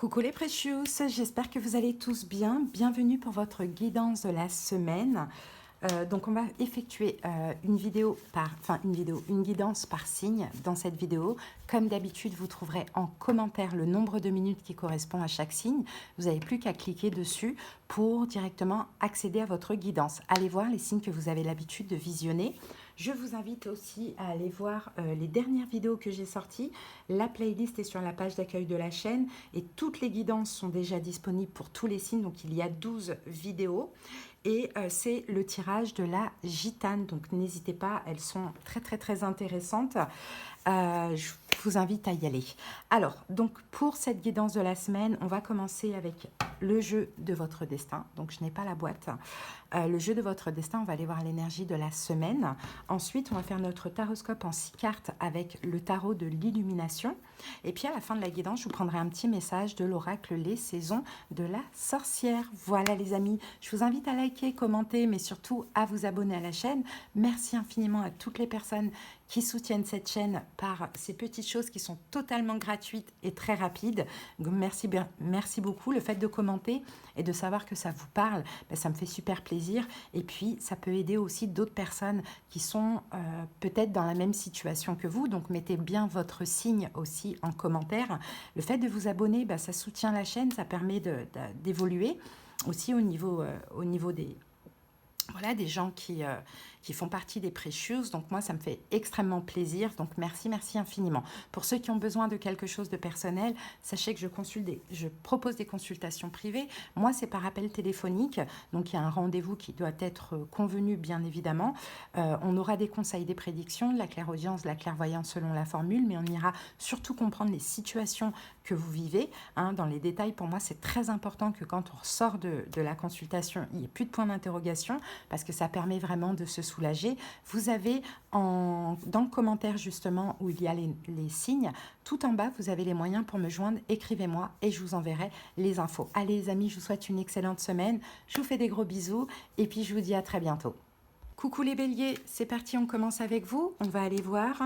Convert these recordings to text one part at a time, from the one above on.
Coucou les Precious, j'espère que vous allez tous bien. Bienvenue pour votre guidance de la semaine. Donc on va effectuer une guidance par signe dans cette vidéo. Comme d'habitude, vous trouverez en commentaire le nombre de minutes qui correspond à chaque signe. Vous n'avez plus qu'à cliquer dessus pour directement accéder à votre guidance. Allez voir les signes que vous avez l'habitude de visionner. Je vous invite aussi à aller voir les dernières vidéos que j'ai sorties. La playlist est sur la page d'accueil de la chaîne et toutes les guidances sont déjà disponibles pour tous les signes. Donc il y a 12 vidéos. Et c'est le tirage de la gitane, donc n'hésitez pas, elles sont très intéressantes. Je vous invite à y aller. Alors, donc pour cette guidance de la semaine, on va commencer avec le jeu de votre destin. Donc je n'ai pas la boîte. Le jeu de votre destin, on va aller voir l'énergie de la semaine. Ensuite, on va faire notre taroscope en 6 cartes avec le tarot de l'illumination. Et puis à la fin de la guidance, je vous prendrai un petit message de l'oracle Les Saisons de la Sorcière. Voilà les amis, je vous invite à liker, commenter, mais surtout à vous abonner à la chaîne. Merci infiniment à toutes les personnes qui soutiennent cette chaîne par ces petites choses qui sont totalement gratuites et très rapides. Merci beaucoup. Le fait de commenter et de savoir que ça vous parle, ça me fait super plaisir. Et puis, ça peut aider aussi d'autres personnes qui sont peut-être dans la même situation que vous. Donc, mettez bien votre signe aussi en commentaire. Le fait de vous abonner, ça soutient la chaîne, ça permet d'évoluer aussi au niveau des... Voilà, des gens qui font partie des Precious. Donc moi, ça me fait extrêmement plaisir. Donc merci infiniment. Pour ceux qui ont besoin de quelque chose de personnel, sachez que je propose des consultations privées. Moi, c'est par appel téléphonique. Donc il y a un rendez-vous qui doit être convenu, bien évidemment. On aura des conseils, des prédictions, de la clairaudience, de la clairvoyance selon la formule, mais on ira surtout comprendre les situations que vous vivez. Dans les détails, pour moi, c'est très important que quand on ressort de la consultation, il n'y ait plus de points d'interrogation, parce que ça permet vraiment de se soulager. Vous avez dans le commentaire justement où il y a les signes, tout en bas, vous avez les moyens pour me joindre. Écrivez-moi et je vous enverrai les infos. Allez les amis, je vous souhaite une excellente semaine. Je vous fais des gros bisous et puis je vous dis à très bientôt. Coucou les béliers, c'est parti, on commence avec vous. On va aller voir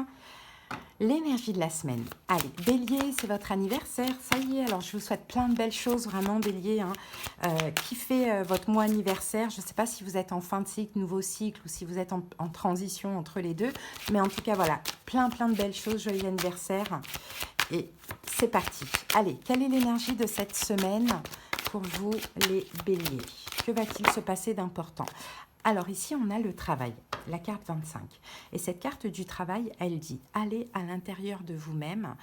l'énergie de la semaine. Allez, bélier, c'est votre anniversaire, ça y est, alors je vous souhaite plein de belles choses, vraiment bélier, kiffez votre mois anniversaire, je ne sais pas si vous êtes en fin de cycle, nouveau cycle, ou si vous êtes en transition entre les deux, mais en tout cas, voilà, plein de belles choses, joyeux anniversaire, et c'est parti. Allez, quelle est l'énergie de cette semaine pour vous, les béliers? Que va-t-il se passer d'important? Alors ici, on a le travail, la carte 25. Et cette carte du travail, elle dit « Allez à l'intérieur de vous-même,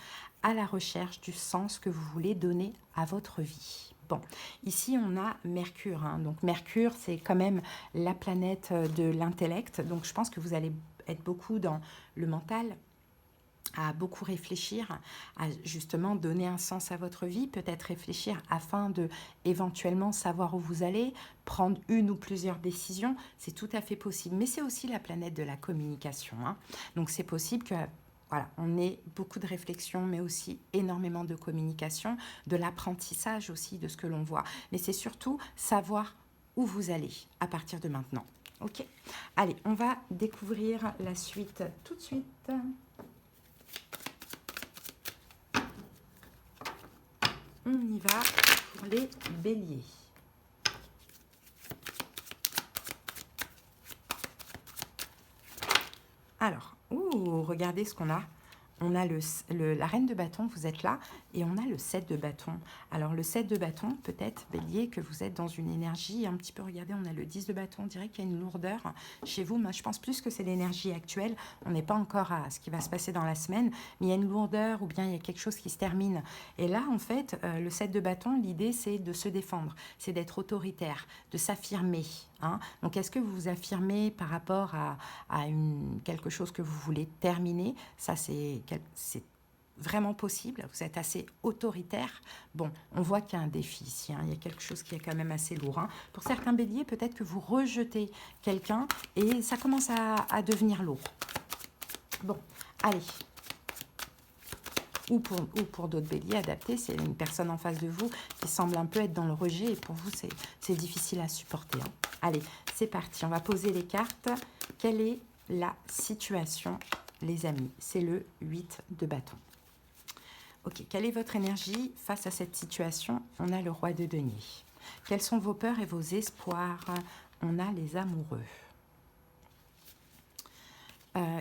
à la recherche du sens que vous voulez donner à votre vie. » Bon, ici, on a Mercure. Donc Mercure, c'est quand même la planète de l'intellect. Donc je pense que vous allez être beaucoup dans le mental, à beaucoup réfléchir, à justement donner un sens à votre vie, peut-être réfléchir afin de éventuellement savoir où vous allez, prendre une ou plusieurs décisions, c'est tout à fait possible. Mais c'est aussi la planète de la communication. Donc c'est possible que voilà, on ait beaucoup de réflexion, mais aussi énormément de communication, de l'apprentissage aussi de ce que l'on voit. Mais c'est surtout savoir où vous allez à partir de maintenant. Ok ? Allez, on va découvrir la suite tout de suite. On y va pour les béliers. Alors, regardez ce qu'on a. On a la reine de bâton, vous êtes là, et on a le 7 de bâton. Alors, le 7 de bâton, peut-être, bélier, que vous êtes dans une énergie un petit peu, regardez, on a le 10 de bâton, on dirait qu'il y a une lourdeur chez vous. Moi, je pense plus que c'est l'énergie actuelle. On n'est pas encore à ce qui va se passer dans la semaine, mais il y a une lourdeur ou bien il y a quelque chose qui se termine. Et là, en fait, le 7 de bâton, l'idée, c'est de se défendre, c'est d'être autoritaire, de s'affirmer. Donc, est-ce que vous vous affirmez par rapport à quelque chose que vous voulez terminer? Ça, c'est vraiment possible. Vous êtes assez autoritaire. Bon, on voit qu'il y a un défi ici. Il y a quelque chose qui est quand même assez lourd. Pour certains béliers, peut-être que vous rejetez quelqu'un et ça commence à devenir lourd. Bon, allez. Ou pour d'autres béliers adaptés, c'est une personne en face de vous qui semble un peu être dans le rejet et pour vous, c'est difficile à supporter. Allez, c'est parti. On va poser les cartes. Quelle est la situation, les amis? C'est le 8 de bâton. Ok, quelle est votre énergie face à cette situation? On a le roi de denier. Quelles sont vos peurs et vos espoirs? On a les amoureux.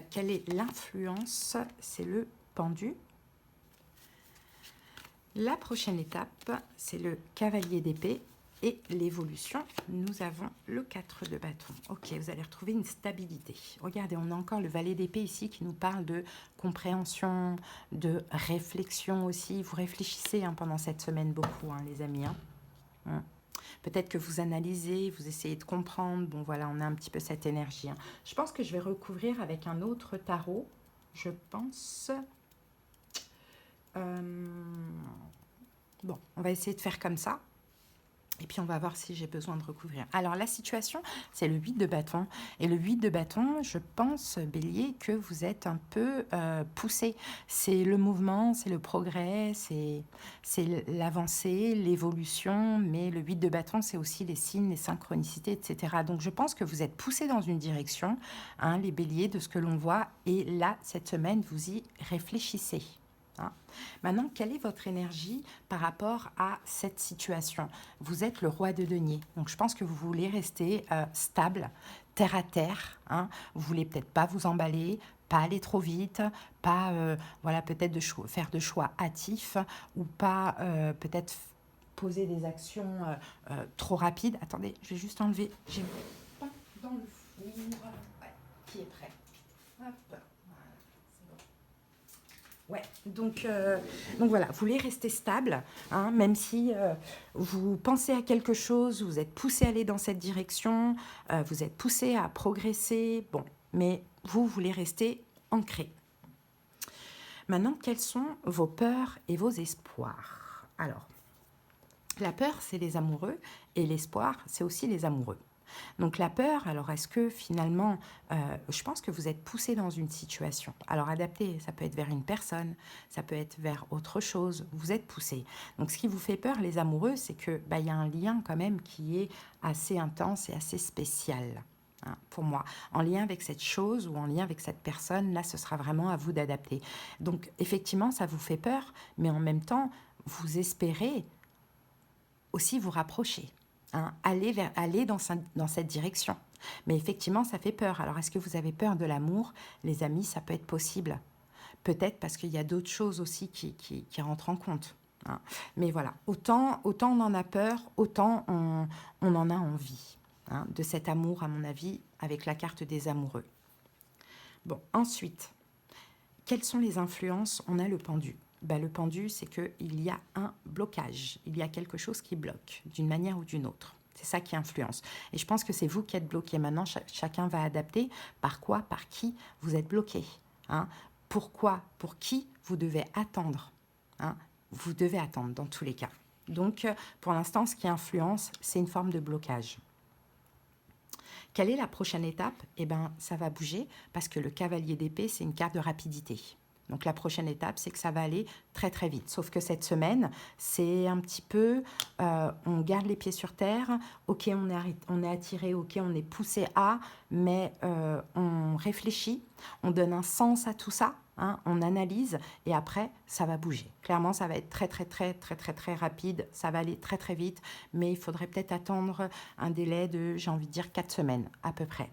Quelle est l'influence? C'est le pendu. La prochaine étape, c'est le cavalier d'épée. Et l'évolution, nous avons le 4 de bâton. Ok, vous allez retrouver une stabilité. Regardez, on a encore le valet d'épée ici qui nous parle de compréhension, de réflexion aussi. Vous réfléchissez pendant cette semaine beaucoup, les amis. Peut-être que vous analysez, vous essayez de comprendre. Bon, voilà, on a un petit peu cette énergie. Je pense que je vais recouvrir avec un autre tarot. Je pense... Bon, on va essayer de faire comme ça. Et puis, on va voir si j'ai besoin de recouvrir. Alors, la situation, c'est le 8 de bâton. Et le 8 de bâton, je pense, Bélier, que vous êtes un peu poussé. C'est le mouvement, c'est le progrès, c'est l'avancée, l'évolution. Mais le 8 de bâton, c'est aussi les signes, les synchronicités, etc. Donc, je pense que vous êtes poussé dans une direction, les Béliers, de ce que l'on voit. Et là, cette semaine, vous y réfléchissez. Maintenant, quelle est votre énergie par rapport à cette situation? Vous êtes le roi de denier, donc je pense que vous voulez rester stable, terre à terre. Vous voulez peut-être pas vous emballer, pas aller trop vite, pas voilà, peut-être faire de choix hâtifs ou pas peut-être poser des actions trop rapides. Attendez, je vais juste enlever. J'ai pas dans le four. Ouais, qui est prêt. Hop. Ouais, donc voilà, vous voulez rester stable, même si vous pensez à quelque chose, vous êtes poussé à aller dans cette direction, vous êtes poussé à progresser, bon, mais vous voulez rester ancré. Maintenant, quelles sont vos peurs et vos espoirs? Alors, la peur, c'est les amoureux, et l'espoir, c'est aussi les amoureux. Donc la peur, alors est-ce que finalement, je pense que vous êtes poussé dans une situation. Alors adapté, ça peut être vers une personne, ça peut être vers autre chose, vous êtes poussé. Donc ce qui vous fait peur, les amoureux, c'est que y a un lien quand même qui est assez intense et assez spécial. Pour moi, en lien avec cette chose ou en lien avec cette personne, là, ce sera vraiment à vous d'adapter. Donc effectivement, ça vous fait peur, mais en même temps, vous espérez aussi vous rapprocher. Aller dans cette direction. Mais effectivement, ça fait peur. Alors, est-ce que vous avez peur de l'amour? Les amis, ça peut être possible. Peut-être parce qu'il y a d'autres choses aussi qui rentrent en compte. Mais voilà, autant on en a peur, autant on en a envie. De cet amour, à mon avis, avec la carte des amoureux. Bon, ensuite, quelles sont les influences? On a le pendu. Le pendu, c'est qu'il y a un blocage. Il y a quelque chose qui bloque, d'une manière ou d'une autre. C'est ça qui influence. Et je pense que c'est vous qui êtes bloqué. Maintenant, chacun va adapter. Par quoi, par qui vous êtes bloqué. Pourquoi, pour qui vous devez attendre. Vous devez attendre dans tous les cas. Donc, pour l'instant, ce qui influence, c'est une forme de blocage. Quelle est la prochaine étape? Eh bien, ça va bouger parce que le cavalier d'épée, c'est une carte de rapidité. Donc, la prochaine étape, c'est que ça va aller très, très vite. Sauf que cette semaine, c'est un petit peu, on garde les pieds sur terre. OK, on est attiré, OK, on est poussé à, mais on réfléchit, on donne un sens à tout ça. On analyse et après, ça va bouger. Clairement, ça va être très, très, très, très, très, très rapide. Ça va aller très, très vite. Mais il faudrait peut-être attendre un délai de, j'ai envie de dire, 4 semaines à peu près.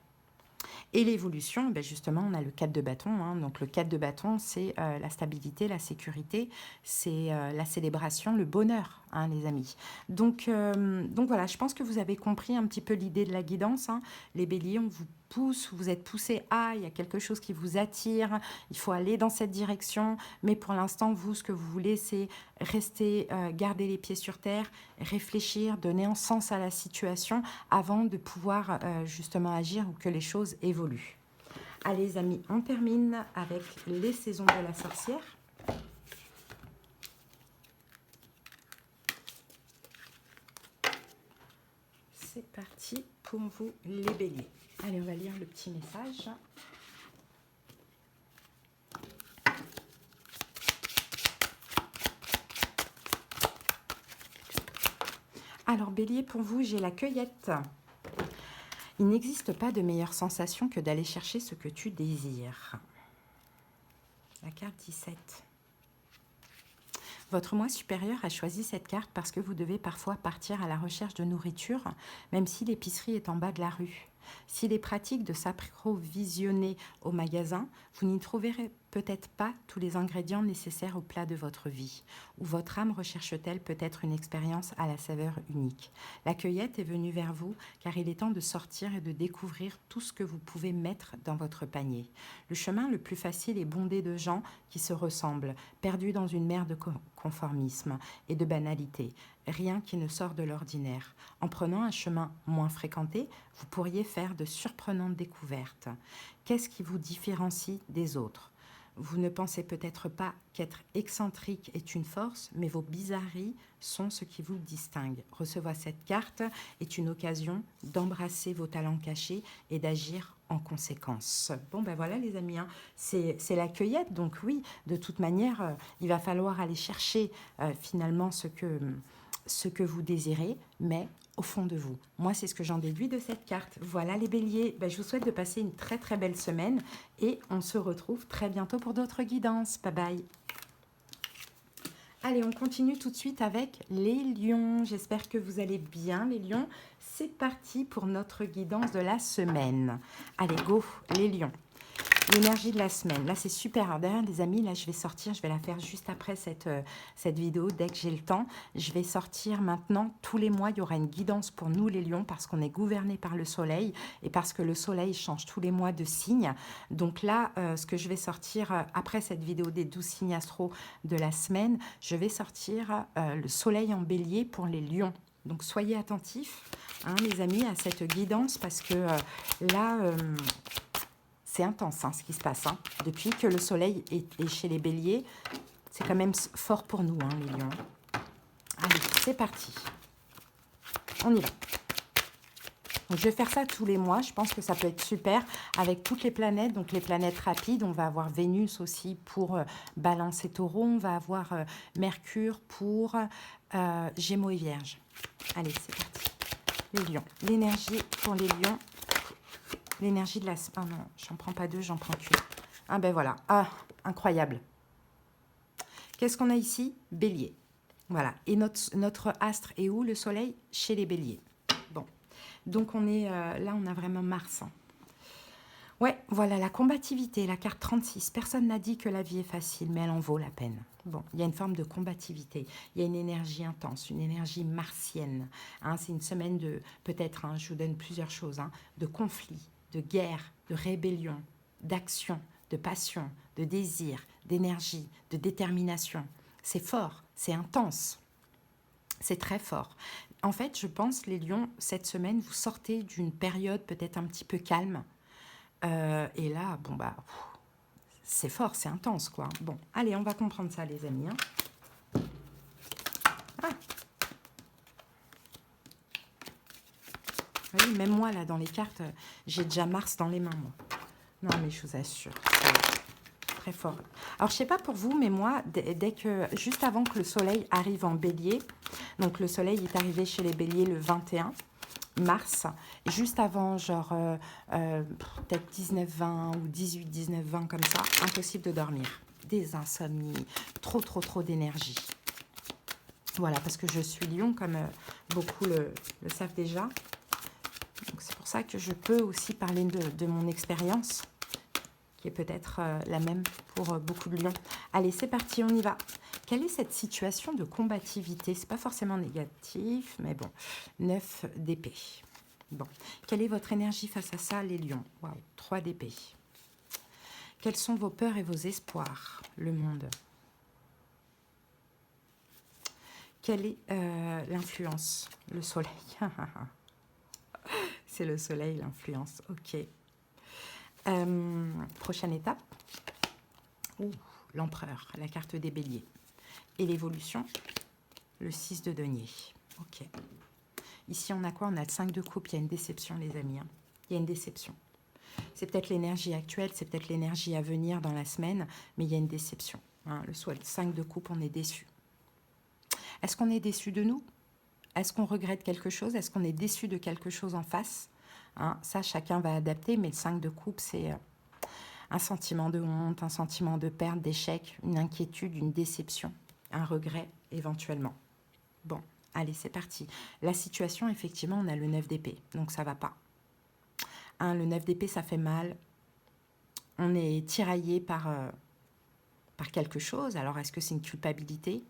Et l'évolution, justement, on a le 4 de bâton. Donc, le 4 de bâton, c'est la stabilité, la sécurité, c'est la célébration, le bonheur, les amis. Donc voilà, je pense que vous avez compris un petit peu l'idée de la guidance. Les béliers, on vous pousse, vous êtes poussé à, il y a quelque chose qui vous attire, il faut aller dans cette direction. Mais pour l'instant, vous, ce que vous voulez, c'est rester, garder les pieds sur terre, réfléchir, donner un sens à la situation avant de pouvoir justement agir ou que les choses évoluent. Allez les amis, on termine avec les saisons de la sorcière. C'est parti pour vous les béliers. Allez, on va lire le petit message. Alors bélier, pour vous, j'ai la cueillette. Il n'existe pas de meilleure sensation que d'aller chercher ce que tu désires. La carte 17. Votre moi supérieur a choisi cette carte parce que vous devez parfois partir à la recherche de nourriture, même si l'épicerie est en bas de la rue. S'il est pratique de s'approvisionner au magasin, vous n'y trouverez peut-être pas tous les ingrédients nécessaires au plat de votre vie, ou votre âme recherche-t-elle peut-être une expérience à la saveur unique. La cueillette est venue vers vous car il est temps de sortir et de découvrir tout ce que vous pouvez mettre dans votre panier. Le chemin le plus facile est bondé de gens qui se ressemblent, perdus dans une mer de conformisme et de banalité, rien qui ne sort de l'ordinaire. En prenant un chemin moins fréquenté, vous pourriez faire de surprenantes découvertes. Qu'est-ce qui vous différencie des autres ? Vous ne pensez peut-être pas qu'être excentrique est une force, mais vos bizarreries sont ce qui vous distingue. Recevoir cette carte est une occasion d'embrasser vos talents cachés et d'agir en conséquence. Bon, ben voilà les amis, hein. C'est la cueillette, donc oui, de toute manière, il va falloir aller chercher finalement ce que vous désirez, mais au fond de vous. Moi, c'est ce que j'en déduis de cette carte. Voilà les béliers, ben, je vous souhaite de passer une très très belle semaine et on se retrouve très bientôt pour d'autres guidances. Bye bye. Allez, on continue tout de suite avec les lions. J'espère que vous allez bien les lions. C'est parti pour notre guidance de la semaine. Allez, go les lions. L'énergie de la semaine. Là, c'est super. Alors, derrière, les amis, là, je vais sortir. Je vais la faire juste après cette vidéo, dès que j'ai le temps. Je vais sortir maintenant. Tous les mois, il y aura une guidance pour nous, les lions, parce qu'on est gouverné par le soleil et parce que le soleil change tous les mois de signe. Donc là, ce que je vais sortir après cette vidéo des 12 signes astro de la semaine, je vais sortir le soleil en bélier pour les lions. Donc, soyez attentifs, hein, les amis, à cette guidance parce que là... c'est intense hein, ce qui se passe. Hein. Depuis que le soleil est chez les béliers, c'est quand même fort pour nous, hein, les lions. Allez, c'est parti. On y va. Donc, je vais faire ça tous les mois. Je pense que ça peut être super avec toutes les planètes. Donc, les planètes rapides, on va avoir Vénus aussi pour Balance et Taureau. On va avoir Mercure pour Gémeaux et Vierge. Allez, c'est parti. Les lions. L'énergie pour les lions. L'énergie de la... Ah non, j'en prends pas deux, j'en prends qu'une. Ah ben voilà. Ah, incroyable. Qu'est-ce qu'on a ici? Bélier. Voilà. Et notre astre est où, le soleil? Chez les béliers. Bon. Donc, on est... là, on a vraiment Mars. Hein. Ouais, voilà, la combativité, la carte 36. Personne n'a dit que la vie est facile, mais elle en vaut la peine. Bon, il y a une forme de combativité. Il y a une énergie intense, une énergie martienne. Hein, c'est une semaine de... Peut-être, hein, je vous donne plusieurs choses, hein, de conflits, de guerre, de rébellion, d'action, de passion, de désir, d'énergie, de détermination. C'est fort, c'est intense, c'est très fort. En fait, je pense, les lions, cette semaine, vous sortez d'une période peut-être un petit peu calme. Et là, bon, bah, c'est fort, c'est intense, quoi. Bon, allez, on va comprendre ça, les amis. Hein. Ah. Oui, même moi, là, dans les cartes, j'ai déjà Mars dans les mains, moi. Non, mais je vous assure, c'est très fort. Alors, je sais pas pour vous, mais moi, dès que, juste avant que le soleil arrive en bélier, donc le soleil est arrivé chez les béliers le 21 mars, juste avant, genre, peut-être 19-20 ou 18-19-20, comme ça, impossible de dormir. Des insomnies, trop d'énergie. Voilà, parce que je suis lion, comme beaucoup le savent déjà. Donc c'est pour ça que je peux aussi parler de mon expérience, qui est peut-être la même pour beaucoup de lions. Allez, c'est parti, on y va. Quelle est cette situation de combativité? C'est pas forcément négatif, mais bon. 9 d'épée. Bon. Quelle est votre énergie face à ça, les lions? Waouh, 3 d'épée. Quelles sont vos peurs et vos espoirs? Le monde. Quelle est l'influence? Le soleil. C'est le soleil, l'influence. Ok. Prochaine étape. L'empereur, la carte des béliers. Et l'évolution, le 6 de denier. Ok. Ici, on a quoi? On a le 5 de coupe. Il y a une déception, les amis. Hein. Il y a une déception. C'est peut-être l'énergie actuelle, c'est peut-être l'énergie à venir dans la semaine, mais il y a une déception. Hein. Le 5 de coupe, on est déçu. Est-ce qu'on est déçu de nous? Est-ce qu'on regrette quelque chose? Est-ce qu'on est déçu de quelque chose en face? Hein, ça, chacun va adapter, mais le 5 de coupe, c'est un sentiment de honte, un sentiment de perte, d'échec, une inquiétude, une déception. un regret éventuellement. Bon, allez, c'est parti. La situation, effectivement, on a le 9 d'épée, donc ça va pas. Hein, le 9 d'épée, ça fait mal. On est tiraillé par quelque chose. Alors, est-ce que c'est une culpabilité?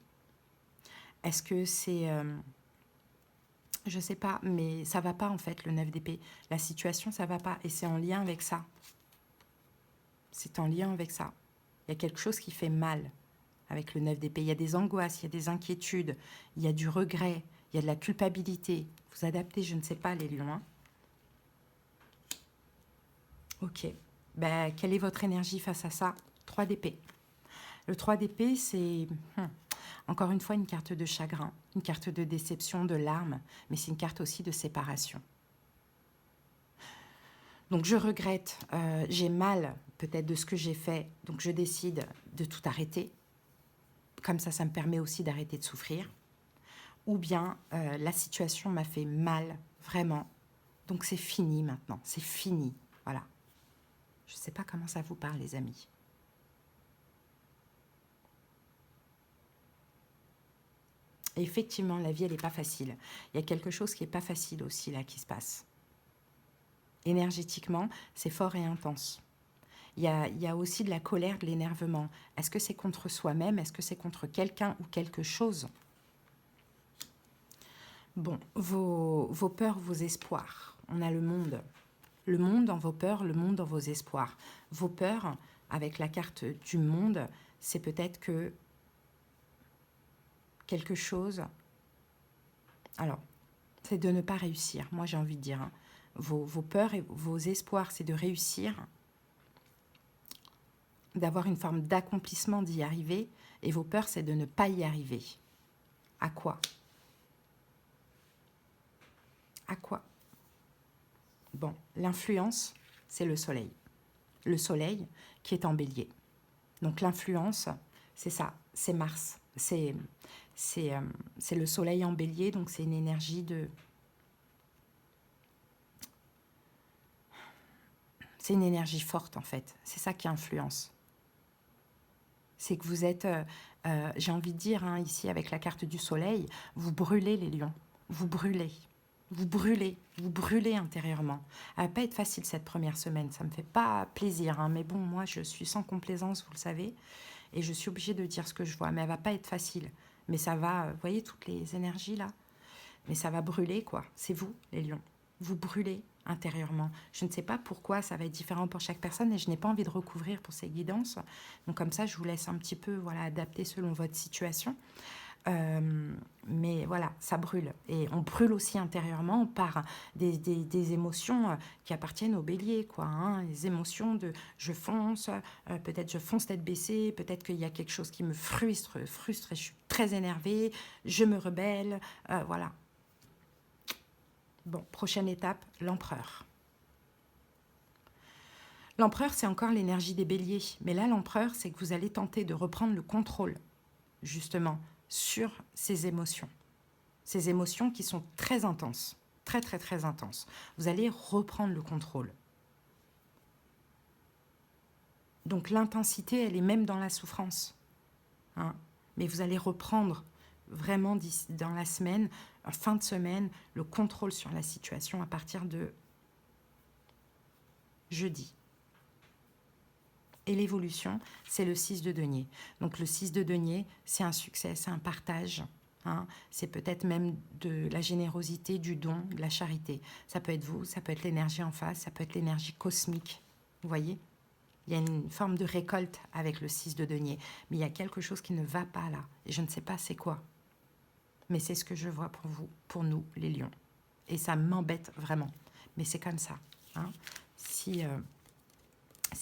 Est-ce que c'est... je sais pas, mais ça va pas en fait, le 9 d'épée. La situation, ça va pas. Et c'est en lien avec ça. C'est en lien avec ça. Il y a quelque chose qui fait mal avec le 9 d'épée. Il y a des angoisses, il y a des inquiétudes, il y a du regret, il y a de la culpabilité. Vous adaptez, je ne sais pas, les lions. Hein. Ok. Ben, quelle est votre énergie face à ça? 3 d'épée. Le 3 d'épée, c'est... encore une fois, une carte de chagrin, une carte de déception, de larmes, mais c'est une carte aussi de séparation. Donc je regrette, j'ai mal peut-être de ce que j'ai fait, donc je décide de tout arrêter. Comme ça me permet aussi d'arrêter de souffrir. Ou bien la situation m'a fait mal, vraiment. Donc c'est fini maintenant, c'est fini. Voilà. Je ne sais pas comment ça vous parle, les amis. Et effectivement, la vie, elle n'est pas facile. Il y a quelque chose qui n'est pas facile aussi, là, qui se passe. Énergétiquement, c'est fort et intense. Il y a aussi de la colère, de l'énervement. Est-ce que c'est contre soi-même? Est-ce que c'est contre quelqu'un ou quelque chose? Bon, vos peurs, vos espoirs. On a le monde. Le monde dans vos peurs, le monde dans vos espoirs. Vos peurs, avec la carte du monde, c'est peut-être que quelque chose... Alors, c'est de ne pas réussir. Moi, j'ai envie de dire... Hein. Vos peurs et vos espoirs, c'est de réussir, d'avoir une forme d'accomplissement, d'y arriver, et vos peurs, c'est de ne pas y arriver. À quoi? À quoi? Bon, l'influence, c'est le soleil. Le soleil qui est en bélier. Donc l'influence, c'est ça, c'est Mars. C'est le soleil en bélier, donc c'est une énergie de... C'est une énergie forte, en fait. C'est ça qui influence. C'est que vous êtes, j'ai envie de dire, hein, ici, avec la carte du soleil, vous brûlez les lions. Vous brûlez. Vous brûlez intérieurement. Elle va pas être facile cette première semaine, ça me fait pas plaisir, hein, mais bon, moi, je suis sans complaisance, vous le savez, et je suis obligée de dire ce que je vois, mais elle va pas être facile. Mais ça va, vous voyez toutes les énergies, là? Mais ça va brûler, quoi. C'est vous, les lions. Vous brûlez intérieurement. Je ne sais pas pourquoi ça va être différent pour chaque personne et je n'ai pas envie de recouvrir pour ces guidances. Donc comme ça, je vous laisse un petit peu voilà, adapter selon votre situation. Mais voilà, ça brûle. Et on brûle aussi intérieurement par des émotions qui appartiennent au bélier, quoi. Hein, les émotions de je fonce, peut-être je fonce tête baissée, peut-être qu'il y a quelque chose qui me frustre et je suis très énervée, je me rebelle, voilà. Bon, prochaine étape, l'empereur. L'empereur, c'est encore l'énergie des béliers. Mais là, l'empereur, c'est que vous allez tenter de reprendre le contrôle, justement, sur ces émotions. Ces émotions qui sont très intenses, très, très, très intenses. Vous allez reprendre le contrôle. Donc, l'intensité, elle est même dans la souffrance. Hein. Mais vous allez reprendre vraiment dans la semaine, fin de semaine, le contrôle sur la situation à partir de jeudi. Et l'évolution, c'est le 6 de denier. Donc le 6 de denier, c'est un succès, c'est un partage. Hein. C'est peut-être même de la générosité, du don, de la charité. Ça peut être vous, ça peut être l'énergie en face, ça peut être l'énergie cosmique. Vous voyez? Il y a une forme de récolte avec le 6 de denier. Mais il y a quelque chose qui ne va pas là. Et je ne sais pas c'est quoi. Mais c'est ce que je vois pour vous, pour nous, les lions. Et ça m'embête vraiment. Mais c'est comme ça. Hein. Si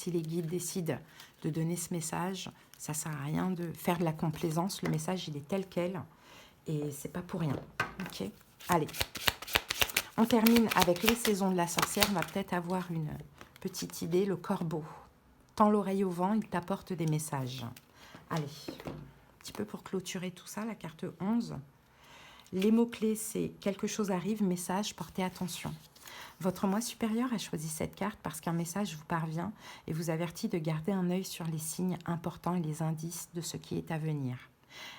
les guides décident de donner ce message, ça ne sert à rien de faire de la complaisance. Le message, il est tel quel. Et c'est pas pour rien. Ok. Allez. On termine avec les saisons de la sorcière. On va peut-être avoir une petite idée. Le corbeau. Tends l'oreille au vent, il t'apporte des messages. Allez. Un petit peu pour clôturer tout ça, la carte 11. Les mots-clés, c'est quelque chose arrive, message, portez attention. Votre moi supérieur a choisi cette carte parce qu'un message vous parvient et vous avertit de garder un œil sur les signes importants et les indices de ce qui est à venir.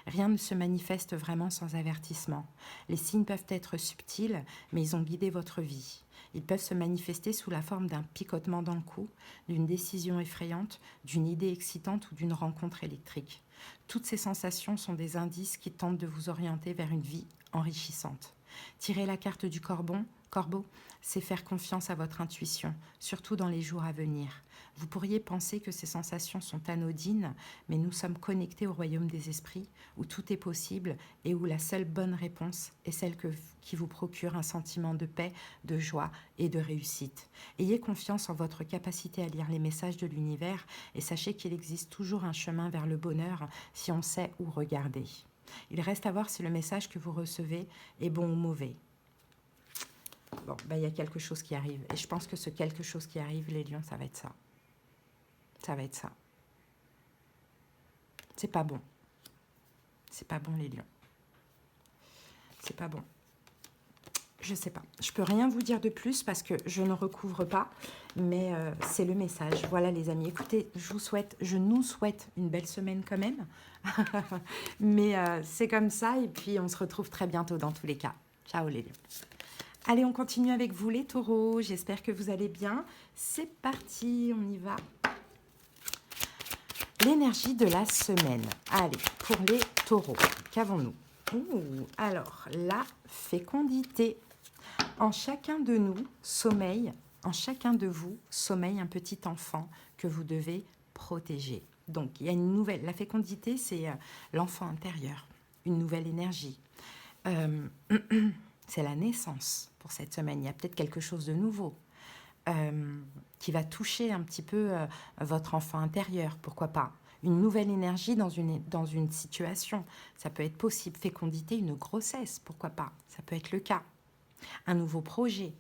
Rien ne se manifeste vraiment sans avertissement. Les signes peuvent être subtils, mais ils ont guidé votre vie. Ils peuvent se manifester sous la forme d'un picotement dans le cou, d'une décision effrayante, d'une idée excitante ou d'une rencontre électrique. Toutes ces sensations sont des indices qui tentent de vous orienter vers une vie enrichissante. Tirer la carte du corbeau, c'est faire confiance à votre intuition, surtout dans les jours à venir. Vous pourriez penser que ces sensations sont anodines, mais nous sommes connectés au royaume des esprits, où tout est possible et où la seule bonne réponse est celle qui vous procure un sentiment de paix, de joie et de réussite. Ayez confiance en votre capacité à lire les messages de l'univers et sachez qu'il existe toujours un chemin vers le bonheur si on sait où regarder. Il reste à voir si le message que vous recevez est bon ou mauvais. Bon, il y a quelque chose qui arrive. Et je pense que ce quelque chose qui arrive, les lions, ça va être ça. Ça va être ça. C'est pas bon. C'est pas bon, les lions. C'est pas bon. Je sais pas. Je peux rien vous dire de plus parce que je ne recouvre pas. Mais c'est le message. Voilà, les amis. Écoutez, je nous souhaite une belle semaine quand même. Mais c'est comme ça. Et puis, on se retrouve très bientôt dans tous les cas. Ciao, les lions. Allez, on continue avec vous, les taureaux. J'espère que vous allez bien. C'est parti, on y va. L'énergie de la semaine. Allez, pour les taureaux, qu'avons-nous? Alors, la fécondité. En chacun de nous sommeille, en chacun de vous sommeille un petit enfant que vous devez protéger. Donc, il y a une nouvelle... La fécondité, c'est l'enfant intérieur, une nouvelle énergie. C'est la naissance pour cette semaine. Il y a peut-être quelque chose de nouveau qui va toucher un petit peu votre enfant intérieur, pourquoi pas. Une nouvelle énergie dans une situation, ça peut être possible. Fécondité, une grossesse, pourquoi pas. Ça peut être le cas. Un nouveau projet.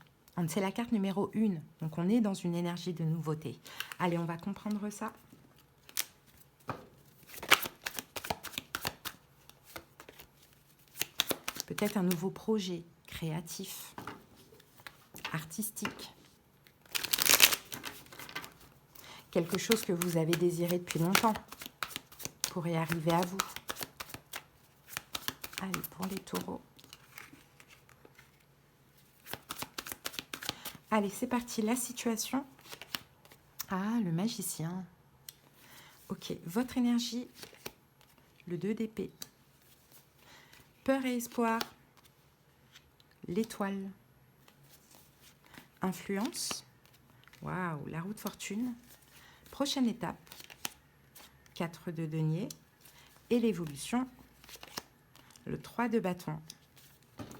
C'est la carte numéro 1, donc on est dans une énergie de nouveauté. Allez, on va comprendre ça. Peut-être un nouveau projet créatif, artistique. Quelque chose que vous avez désiré depuis longtemps pourrait arriver à vous. Allez, pour les taureaux. Allez, c'est parti. La situation. Ah, le magicien. Ok, votre énergie. Le 2 d'épée. Peur et espoir. L'étoile. Influence. Waouh, la roue de fortune. Prochaine étape. 4 de denier. Et l'évolution. Le 3 de bâton.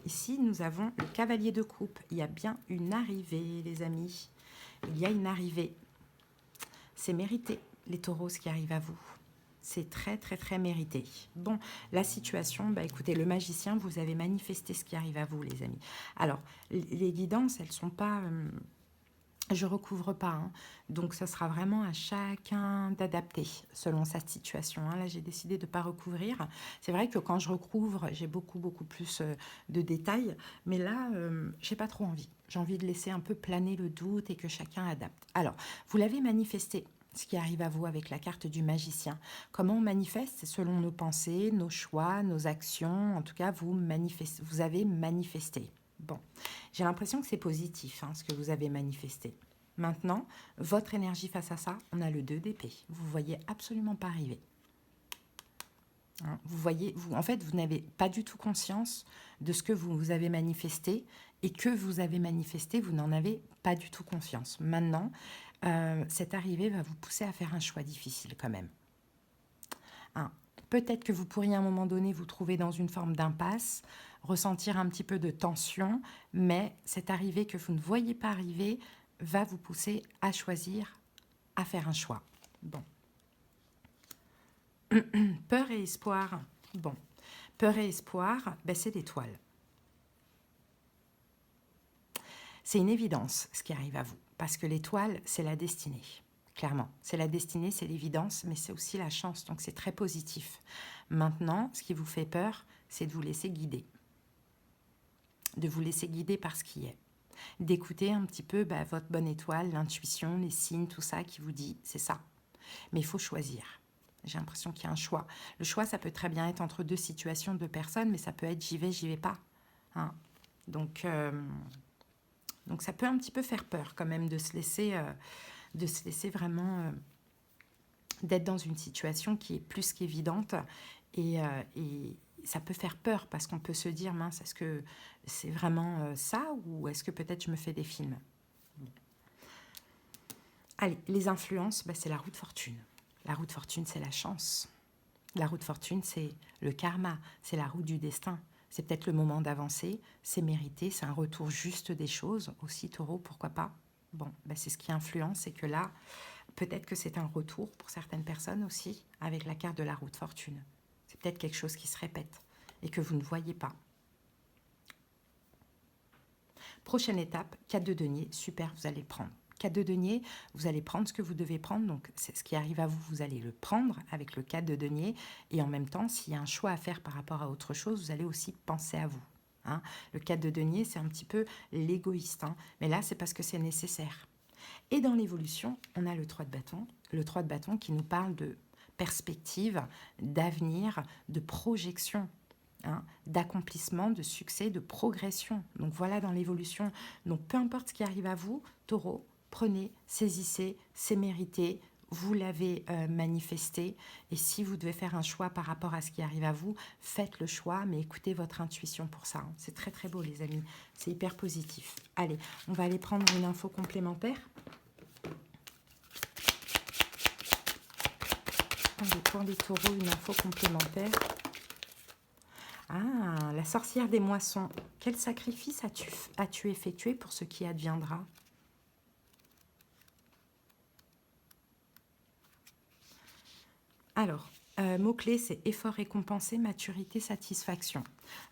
Ici, nous avons le cavalier de coupe. Il y a bien une arrivée, les amis. Il y a une arrivée. C'est mérité, les taureaux, ce qui arrive à vous. C'est très, très, très mérité. Bon, la situation, écoutez, le magicien, vous avez manifesté ce qui arrive à vous, les amis. Alors, les guidances, elles ne sont pas... je ne recouvre pas, hein. Donc ça sera vraiment à chacun d'adapter selon sa situation. Là, j'ai décidé de ne pas recouvrir. C'est vrai que quand je recouvre, j'ai beaucoup plus de détails. Mais là, je n'ai pas trop envie. J'ai envie de laisser un peu planer le doute et que chacun adapte. Alors, vous l'avez manifesté, ce qui arrive à vous avec la carte du magicien. Comment on manifeste? C'est selon nos pensées, nos choix, nos actions. En tout cas, vous avez manifesté. Bon, j'ai l'impression que c'est positif, ce que vous avez manifesté. Maintenant, votre énergie face à ça, on a le 2 d'épée. Vous ne voyez absolument pas arriver. Vous voyez, en fait, vous n'avez pas du tout conscience de ce que vous avez manifesté et que vous avez manifesté, vous n'en avez pas du tout conscience. Maintenant, cette arrivée va vous pousser à faire un choix difficile quand même. Peut-être que vous pourriez à un moment donné vous trouver dans une forme d'impasse, ressentir un petit peu de tension, mais cette arrivée que vous ne voyez pas arriver va vous pousser à choisir, à faire un choix. Bon. Peur et espoir. Bon. Peur et espoir, c'est l'étoile. C'est une évidence ce qui arrive à vous, parce que l'étoile, c'est la destinée. Clairement, c'est la destinée, c'est l'évidence, mais c'est aussi la chance, donc c'est très positif. Maintenant, ce qui vous fait peur, c'est de vous laisser guider. De vous laisser guider par ce qui est. D'écouter un petit peu votre bonne étoile, l'intuition, les signes, tout ça qui vous dit, c'est ça. Mais il faut choisir. J'ai l'impression qu'il y a un choix. Le choix, ça peut très bien être entre deux situations, deux personnes, mais ça peut être j'y vais pas. Hein. Donc ça peut un petit peu faire peur quand même de se laisser vraiment... d'être dans une situation qui est plus qu'évidente et ça peut faire peur parce qu'on peut se dire mince, est-ce que c'est vraiment ça ou est-ce que peut-être je me fais des films. Allez, les influences, c'est la roue de fortune. La roue de fortune, c'est la chance. La roue de fortune, c'est le karma, c'est la roue du destin. C'est peut-être le moment d'avancer, c'est mérité, c'est un retour juste des choses. Aussi, taureau, pourquoi pas. Bon, c'est ce qui influence, c'est que là, peut-être que c'est un retour pour certaines personnes aussi, avec la carte de la roue de fortune. C'est peut-être quelque chose qui se répète et que vous ne voyez pas. Prochaine étape, 4 de denier, super, vous allez le prendre. 4 de denier, vous allez prendre ce que vous devez prendre, donc c'est ce qui arrive à vous, vous allez le prendre avec le 4 de denier, et en même temps, s'il y a un choix à faire par rapport à autre chose, vous allez aussi penser à vous. Hein. Le 4 de denier, c'est un petit peu l'égoïste, hein, mais là, c'est parce que c'est nécessaire. Et dans l'évolution, on a le 3 de bâton. Le 3 de bâton qui nous parle de perspective, d'avenir, de projection, hein, d'accomplissement, de succès, de progression. Donc voilà dans l'évolution. Donc peu importe ce qui arrive à vous, taureau, prenez, saisissez, c'est mérité, vous l'avez manifesté. Et si vous devez faire un choix par rapport à ce qui arrive à vous, faites le choix, mais écoutez votre intuition pour ça. Hein. C'est très très beau les amis, c'est hyper positif. Allez, on va aller prendre une info complémentaire. Allez, pour les taureaux, une info complémentaire. Ah, la sorcière des moissons. Quel sacrifice as-tu effectué pour ce qui adviendra? Alors, mot-clé, c'est effort récompensé, maturité, satisfaction.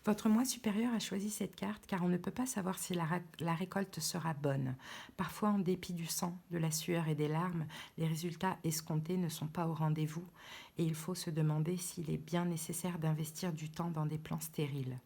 Votre moi supérieur a choisi cette carte car on ne peut pas savoir si la récolte sera bonne. Parfois, en dépit du sang, de la sueur et des larmes, les résultats escomptés ne sont pas au rendez-vous et il faut se demander s'il est bien nécessaire d'investir du temps dans des plans stériles.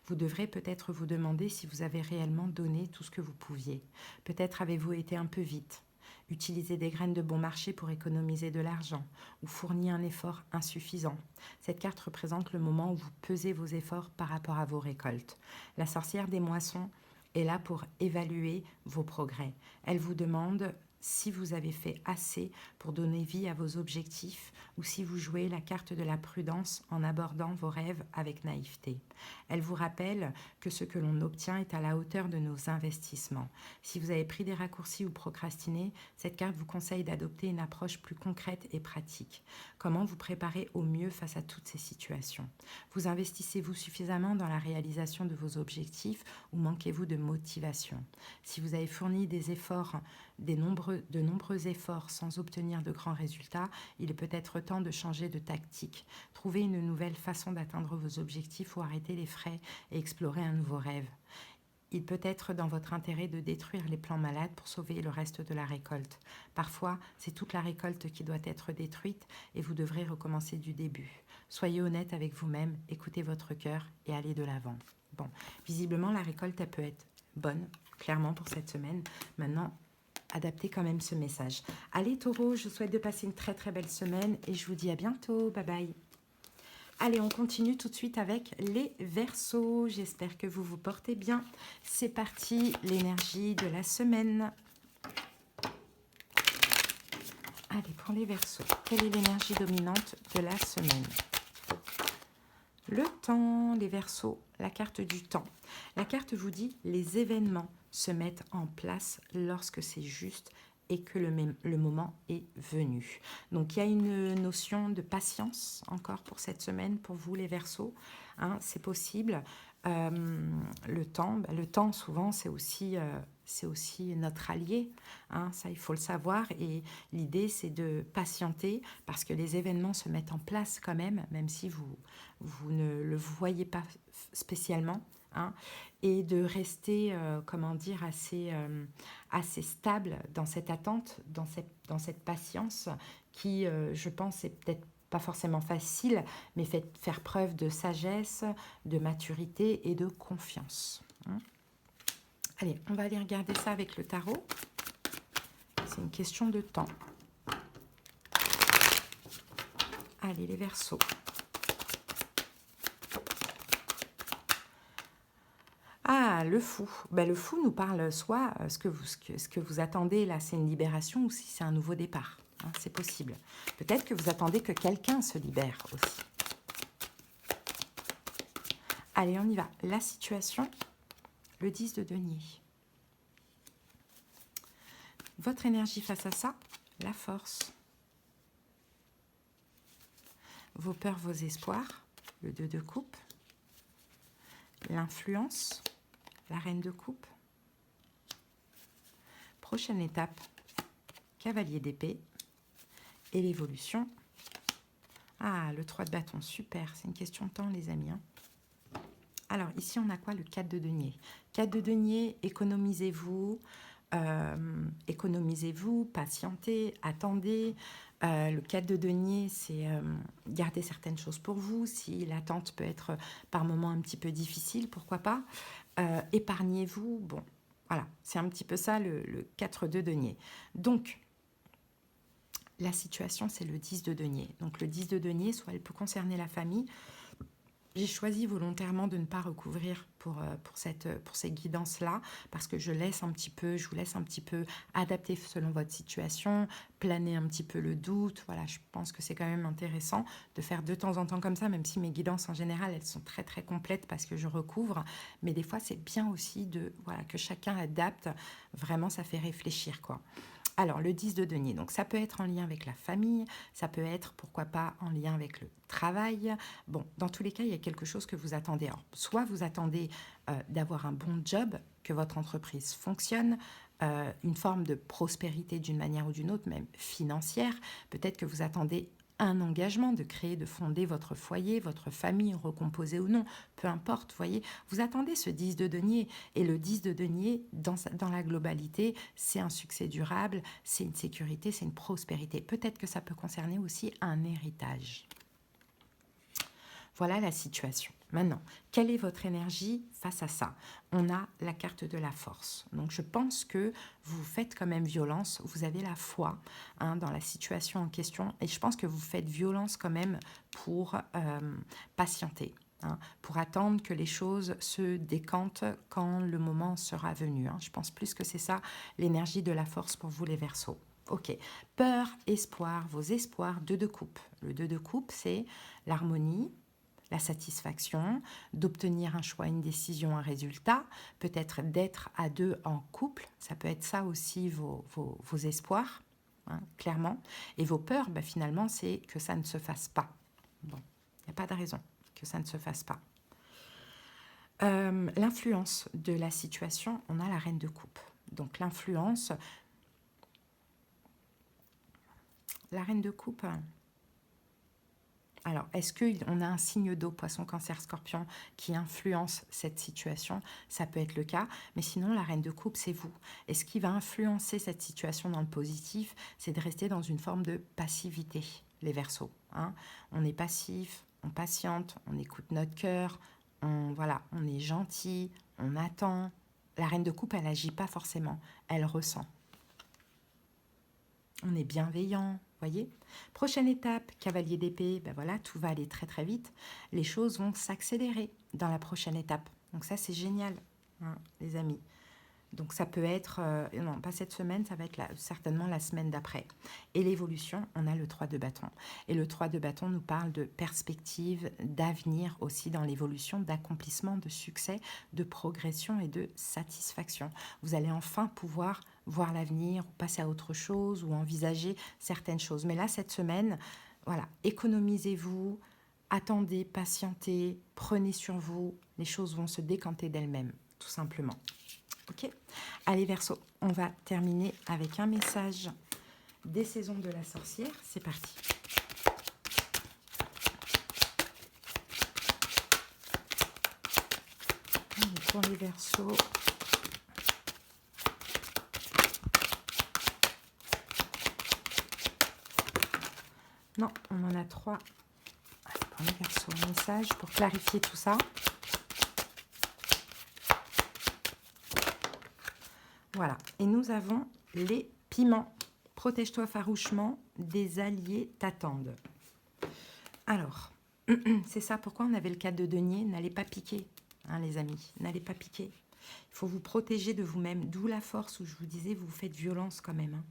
Vous devrez peut-être vous demander si vous avez réellement donné tout ce que vous pouviez. Peut-être avez-vous été un peu vite. Utilisez des graines de bon marché pour économiser de l'argent ou fournir un effort insuffisant. Cette carte représente le moment où vous pesez vos efforts par rapport à vos récoltes. La sorcière des moissons est là pour évaluer vos progrès. Elle vous demande si vous avez fait assez pour donner vie à vos objectifs ou si vous jouez la carte de la prudence en abordant vos rêves avec naïveté. Elle vous rappelle que ce que l'on obtient est à la hauteur de nos investissements. Si vous avez pris des raccourcis ou procrastiné, cette carte vous conseille d'adopter une approche plus concrète et pratique. Comment vous préparer au mieux face à toutes ces situations? Vous investissez-vous suffisamment dans la réalisation de vos objectifs ou manquez-vous de motivation? Si vous avez fourni des efforts, de nombreux efforts sans obtenir de grands résultats, il est peut-être temps de changer de tactique. Trouver une nouvelle façon d'atteindre vos objectifs ou arrêter les frais et explorer un nouveau rêve. Il peut être dans votre intérêt de détruire les plants malades pour sauver le reste de la récolte. Parfois, c'est toute la récolte qui doit être détruite et vous devrez recommencer du début. Soyez honnête avec vous-même, écoutez votre cœur et allez de l'avant. Bon, visiblement, la récolte, elle peut être bonne, clairement, pour cette semaine. Maintenant, adaptez quand même ce message. Allez, taureau, je vous souhaite de passer une très très belle semaine et je vous dis à bientôt. Bye bye. Allez, on continue tout de suite avec les Verseaux. J'espère que vous vous portez bien. C'est parti, l'énergie de la semaine. Allez, pour les Verseaux, quelle est l'énergie dominante de la semaine? Le temps, les Verseaux, la carte du temps. La carte vous dit les événements se mettent en place lorsque c'est juste et que le moment est venu. Donc, il y a une notion de patience encore pour cette semaine, pour vous les Verseaux. Hein, c'est possible. Le temps, souvent, c'est aussi notre allié. Hein, ça, il faut le savoir. Et l'idée, c'est de patienter parce que les événements se mettent en place quand même si vous ne le voyez pas spécialement. Hein, et de rester, assez stable dans cette attente, dans cette patience qui, je pense, est peut-être pas forcément facile, mais faire preuve de sagesse, de maturité et de confiance. Hein. Allez, on va aller regarder ça avec le tarot. C'est une question de temps. Allez, les Verseaux. Ah, le fou. Ben, le fou nous parle soit ce que vous attendez, là, c'est une libération, ou si c'est un nouveau départ. Hein, c'est possible. Peut-être que vous attendez que quelqu'un se libère aussi. Allez, on y va. La situation, le 10 de denier. Votre énergie face à ça, la force. Vos peurs, vos espoirs, le 2 de coupe. L'influence, la reine de coupe. Prochaine étape, cavalier d'épée. Et l'évolution. Ah, le 3 de bâton, super. C'est une question de temps, les amis. Hein. Alors, ici, on a quoi? Le 4 de denier. 4 de denier, économisez-vous. Économisez-vous, patientez, attendez. Le 4 de denier, c'est garder certaines choses pour vous. Si l'attente peut être par moments un petit peu difficile, pourquoi pas. Épargnez-vous. Bon, voilà, c'est un petit peu ça le 4 de denier. Donc, la situation, c'est le 10 de denier. Donc, le 10 de denier, soit elle peut concerner la famille. J'ai choisi volontairement de ne pas recouvrir pour ces guidances-là, parce que je vous laisse un petit peu adapter selon votre situation, planer un petit peu le doute. Voilà, je pense que c'est quand même intéressant de faire de temps en temps comme ça, même si mes guidances en général, elles sont très très complètes parce que je recouvre. Mais des fois, c'est bien aussi que chacun adapte. Vraiment, ça fait réfléchir, quoi. Alors, le 10 de denier, donc ça peut être en lien avec la famille, ça peut être, pourquoi pas, en lien avec le travail. Bon, dans tous les cas, il y a quelque chose que vous attendez. Alors, soit vous attendez d'avoir un bon job, que votre entreprise fonctionne, une forme de prospérité d'une manière ou d'une autre, même financière. Peut-être que vous attendez un engagement de créer, de fonder votre foyer, votre famille, recomposée ou non, peu importe, voyez. Vous attendez ce 10 de denier. Et le 10 de denier, dans la globalité, c'est un succès durable, c'est une sécurité, c'est une prospérité. Peut-être que ça peut concerner aussi un héritage. Voilà la situation. Maintenant, quelle est votre énergie face à ça? On a la carte de la force. Donc, je pense que vous faites quand même violence. Vous avez la foi dans la situation en question. Et je pense que vous faites violence quand même pour patienter. Pour attendre que les choses se décantent quand le moment sera venu. Je pense plus que c'est ça, l'énergie de la force pour vous, les Verseaux. Ok. Peur, espoir, vos espoirs, 2 de coupe. Le 2 de coupe, c'est l'harmonie, la satisfaction, d'obtenir un choix, une décision, un résultat, peut-être d'être à 2 en couple, ça peut être ça aussi vos espoirs, clairement. Et vos peurs, finalement, c'est que ça ne se fasse pas. Bon, il n'y a pas de raison que ça ne se fasse pas. L'influence de la situation, on a la reine de coupe. Donc l'influence, la reine de coupe... Alors, est-ce qu'on a un signe d'eau, poisson, cancer, scorpion, qui influence cette situation? Ça peut être le cas, mais sinon, la reine de coupe, c'est vous. Et ce qui va influencer cette situation dans le positif, c'est de rester dans une forme de passivité, les Verseaux. On est passif, on patiente, on écoute notre cœur, on est gentil, on attend. La reine de coupe, elle n'agit pas forcément, elle ressent. On est bienveillant, voyez. Prochaine étape, cavalier d'épée, voilà, tout va aller très très vite. Les choses vont s'accélérer dans la prochaine étape. Donc ça, c'est génial, les amis. Donc ça peut être, non, pas cette semaine, ça va être certainement la semaine d'après. Et l'évolution, on a le 3 de bâton. Et le 3 de bâton nous parle de perspective, d'avenir aussi dans l'évolution, d'accomplissement, de succès, de progression et de satisfaction. Vous allez enfin pouvoir voir l'avenir, passer à autre chose ou envisager certaines choses. Mais là, cette semaine, voilà, économisez-vous, attendez, patientez, prenez sur vous, les choses vont se décanter d'elles-mêmes, tout simplement. Ok. Allez, Verseau, on va terminer avec un message des saisons de la sorcière. C'est parti. Pour les Verseaux. Non, on en a 3. Allez, pour les Verseaux, un message pour clarifier tout ça. Voilà, et nous avons les piments. Protège-toi farouchement, des alliés t'attendent. Alors, c'est ça pourquoi on avait le 4 de denier. N'allez pas piquer, hein, les amis. N'allez pas piquer. Il faut vous protéger de vous-même. D'où la force où je vous disais, vous vous faites violence quand même. Hein.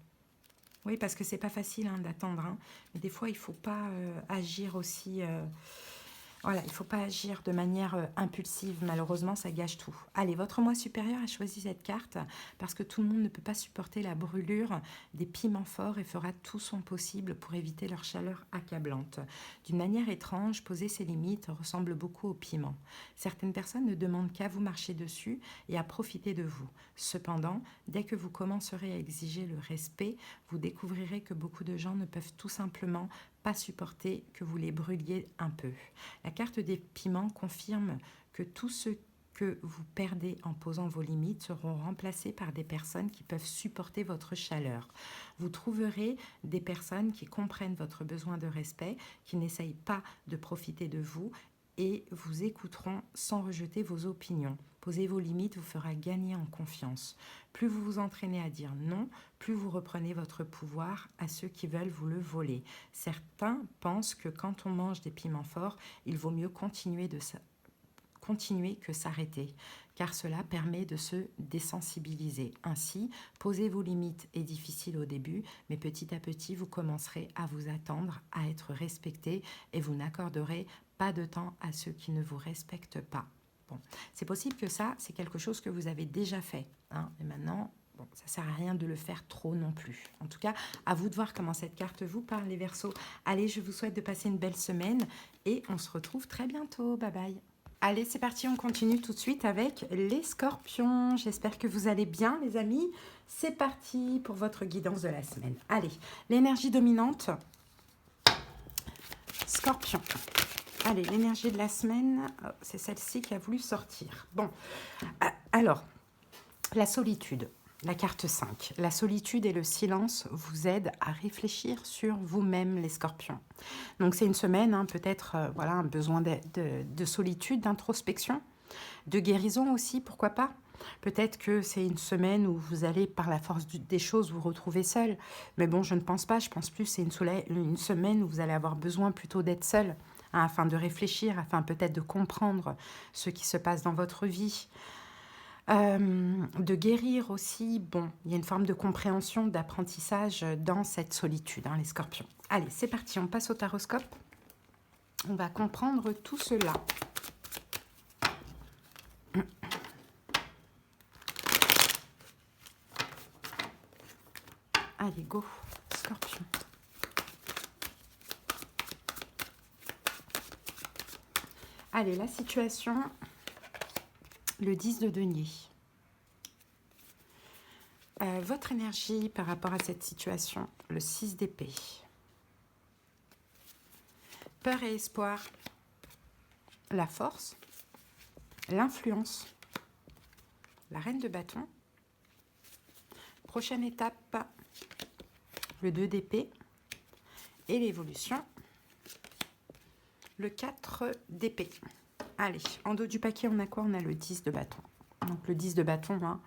Oui, parce que c'est pas facile hein, d'attendre. Hein. Mais des fois, il ne faut pas agir aussi... voilà, il ne faut pas agir de manière impulsive. Malheureusement, ça gâche tout. Allez, votre moi supérieur a choisi cette carte parce que tout le monde ne peut pas supporter la brûlure des piments forts et fera tout son possible pour éviter leur chaleur accablante. D'une manière étrange, poser ses limites ressemble beaucoup au piment. Certaines personnes ne demandent qu'à vous marcher dessus et à profiter de vous. Cependant, dès que vous commencerez à exiger le respect, vous découvrirez que beaucoup de gens ne peuvent tout simplement pas supporter que vous les brûliez un peu. La carte des piments confirme que tout ce que vous perdez en posant vos limites seront remplacés par des personnes qui peuvent supporter votre chaleur. Vous trouverez des personnes qui comprennent votre besoin de respect, qui n'essayent pas de profiter de vous et vous écouteront sans rejeter vos opinions. Poser vos limites vous fera gagner en confiance. Plus vous vous entraînez à dire non, plus vous reprenez votre pouvoir à ceux qui veulent vous le voler. Certains pensent que quand on mange des piments forts, il vaut mieux continuer que s'arrêter, car cela permet de se désensibiliser. Ainsi, poser vos limites est difficile au début, mais petit à petit, vous commencerez à vous attendre à être respecté et vous n'accorderez pas de temps à ceux qui ne vous respectent pas. Bon, c'est possible que ça, c'est quelque chose que vous avez déjà fait. Hein, et maintenant, bon, ça ne sert à rien de le faire trop non plus. En tout cas, à vous de voir comment cette carte vous parle, les Verseaux. Allez, je vous souhaite de passer une belle semaine et on se retrouve très bientôt. Bye bye. Allez, c'est parti, on continue tout de suite avec les Scorpions. J'espère que vous allez bien, les amis. C'est parti pour votre guidance de la semaine. Allez, l'énergie dominante, Scorpion. Allez, l'énergie de la semaine, c'est celle-ci qui a voulu sortir. Bon, alors, la solitude, la carte 5. La solitude et le silence vous aident à réfléchir sur vous-même, les Scorpions. Donc, c'est une semaine, hein, peut-être, voilà, un besoin de solitude, d'introspection, de guérison aussi, pourquoi pas. Peut-être que c'est une semaine où vous allez, par la force des choses, vous retrouver seul. Mais bon, je ne pense pas. Je pense plus que c'est une semaine où vous allez avoir besoin plutôt d'être seul, hein, afin de réfléchir, afin peut-être de comprendre ce qui se passe dans votre vie. De guérir aussi. Bon, il y a une forme de compréhension, d'apprentissage dans cette solitude, hein, les Scorpions. Allez, c'est parti. On passe au taroscope. On va comprendre tout cela. Allez, go, Scorpion. Allez, la situation, le 10 de denier. Votre énergie par rapport à cette situation, le 6 d'épée. Peur et espoir, la force, l'influence, la reine de bâton. Prochaine étape, le 2 d'épée et l'évolution, le 4 d'épée. Allez, en dos du paquet, on a quoi? On a le 10 de bâton. Donc le 10 de bâton, hein,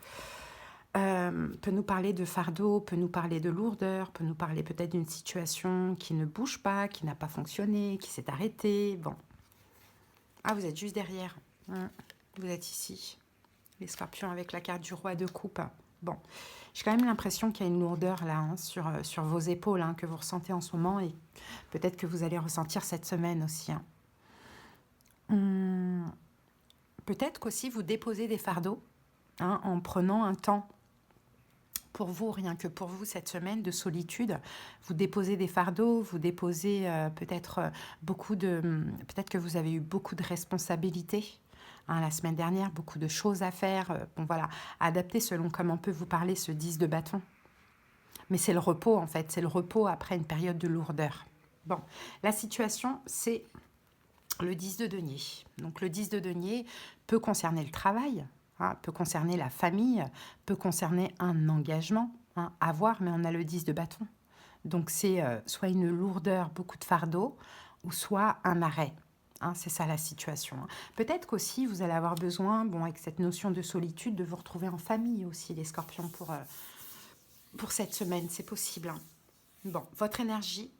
peut nous parler de fardeau, peut nous parler de lourdeur, peut nous parler peut-être d'une situation qui ne bouge pas, qui n'a pas fonctionné, qui s'est arrêtée. Bon. Ah, vous êtes juste derrière. Vous êtes ici. Les Scorpions avec la carte du roi de coupe. Bon, j'ai quand même l'impression qu'il y a une lourdeur là, hein, sur vos épaules, hein, que vous ressentez en ce moment et peut-être que vous allez ressentir cette semaine aussi. Hein. Peut-être qu'aussi vous déposez des fardeaux, hein, en prenant un temps pour vous, rien que pour vous, cette semaine de solitude. Vous déposez des fardeaux, vous déposez peut-être peut-être que vous avez eu beaucoup de responsabilités. Hein, la semaine dernière, beaucoup de choses à faire. Bon, voilà, adapter selon comment peut vous parler ce 10 de bâton. Mais c'est le repos, en fait. C'est le repos après une période de lourdeur. Bon, la situation, c'est le 10 de denier. Donc, le 10 de denier peut concerner le travail, hein, peut concerner la famille, peut concerner un engagement, hein, à voir, mais on a le 10 de bâton. Donc, c'est soit une lourdeur, beaucoup de fardeau, ou soit un arrêt. Hein, c'est ça la situation. Hein. Peut-être qu'aussi, vous allez avoir besoin, bon, avec cette notion de solitude, de vous retrouver en famille aussi, les Scorpions, pour cette semaine. C'est possible. Hein. Bon, votre énergie,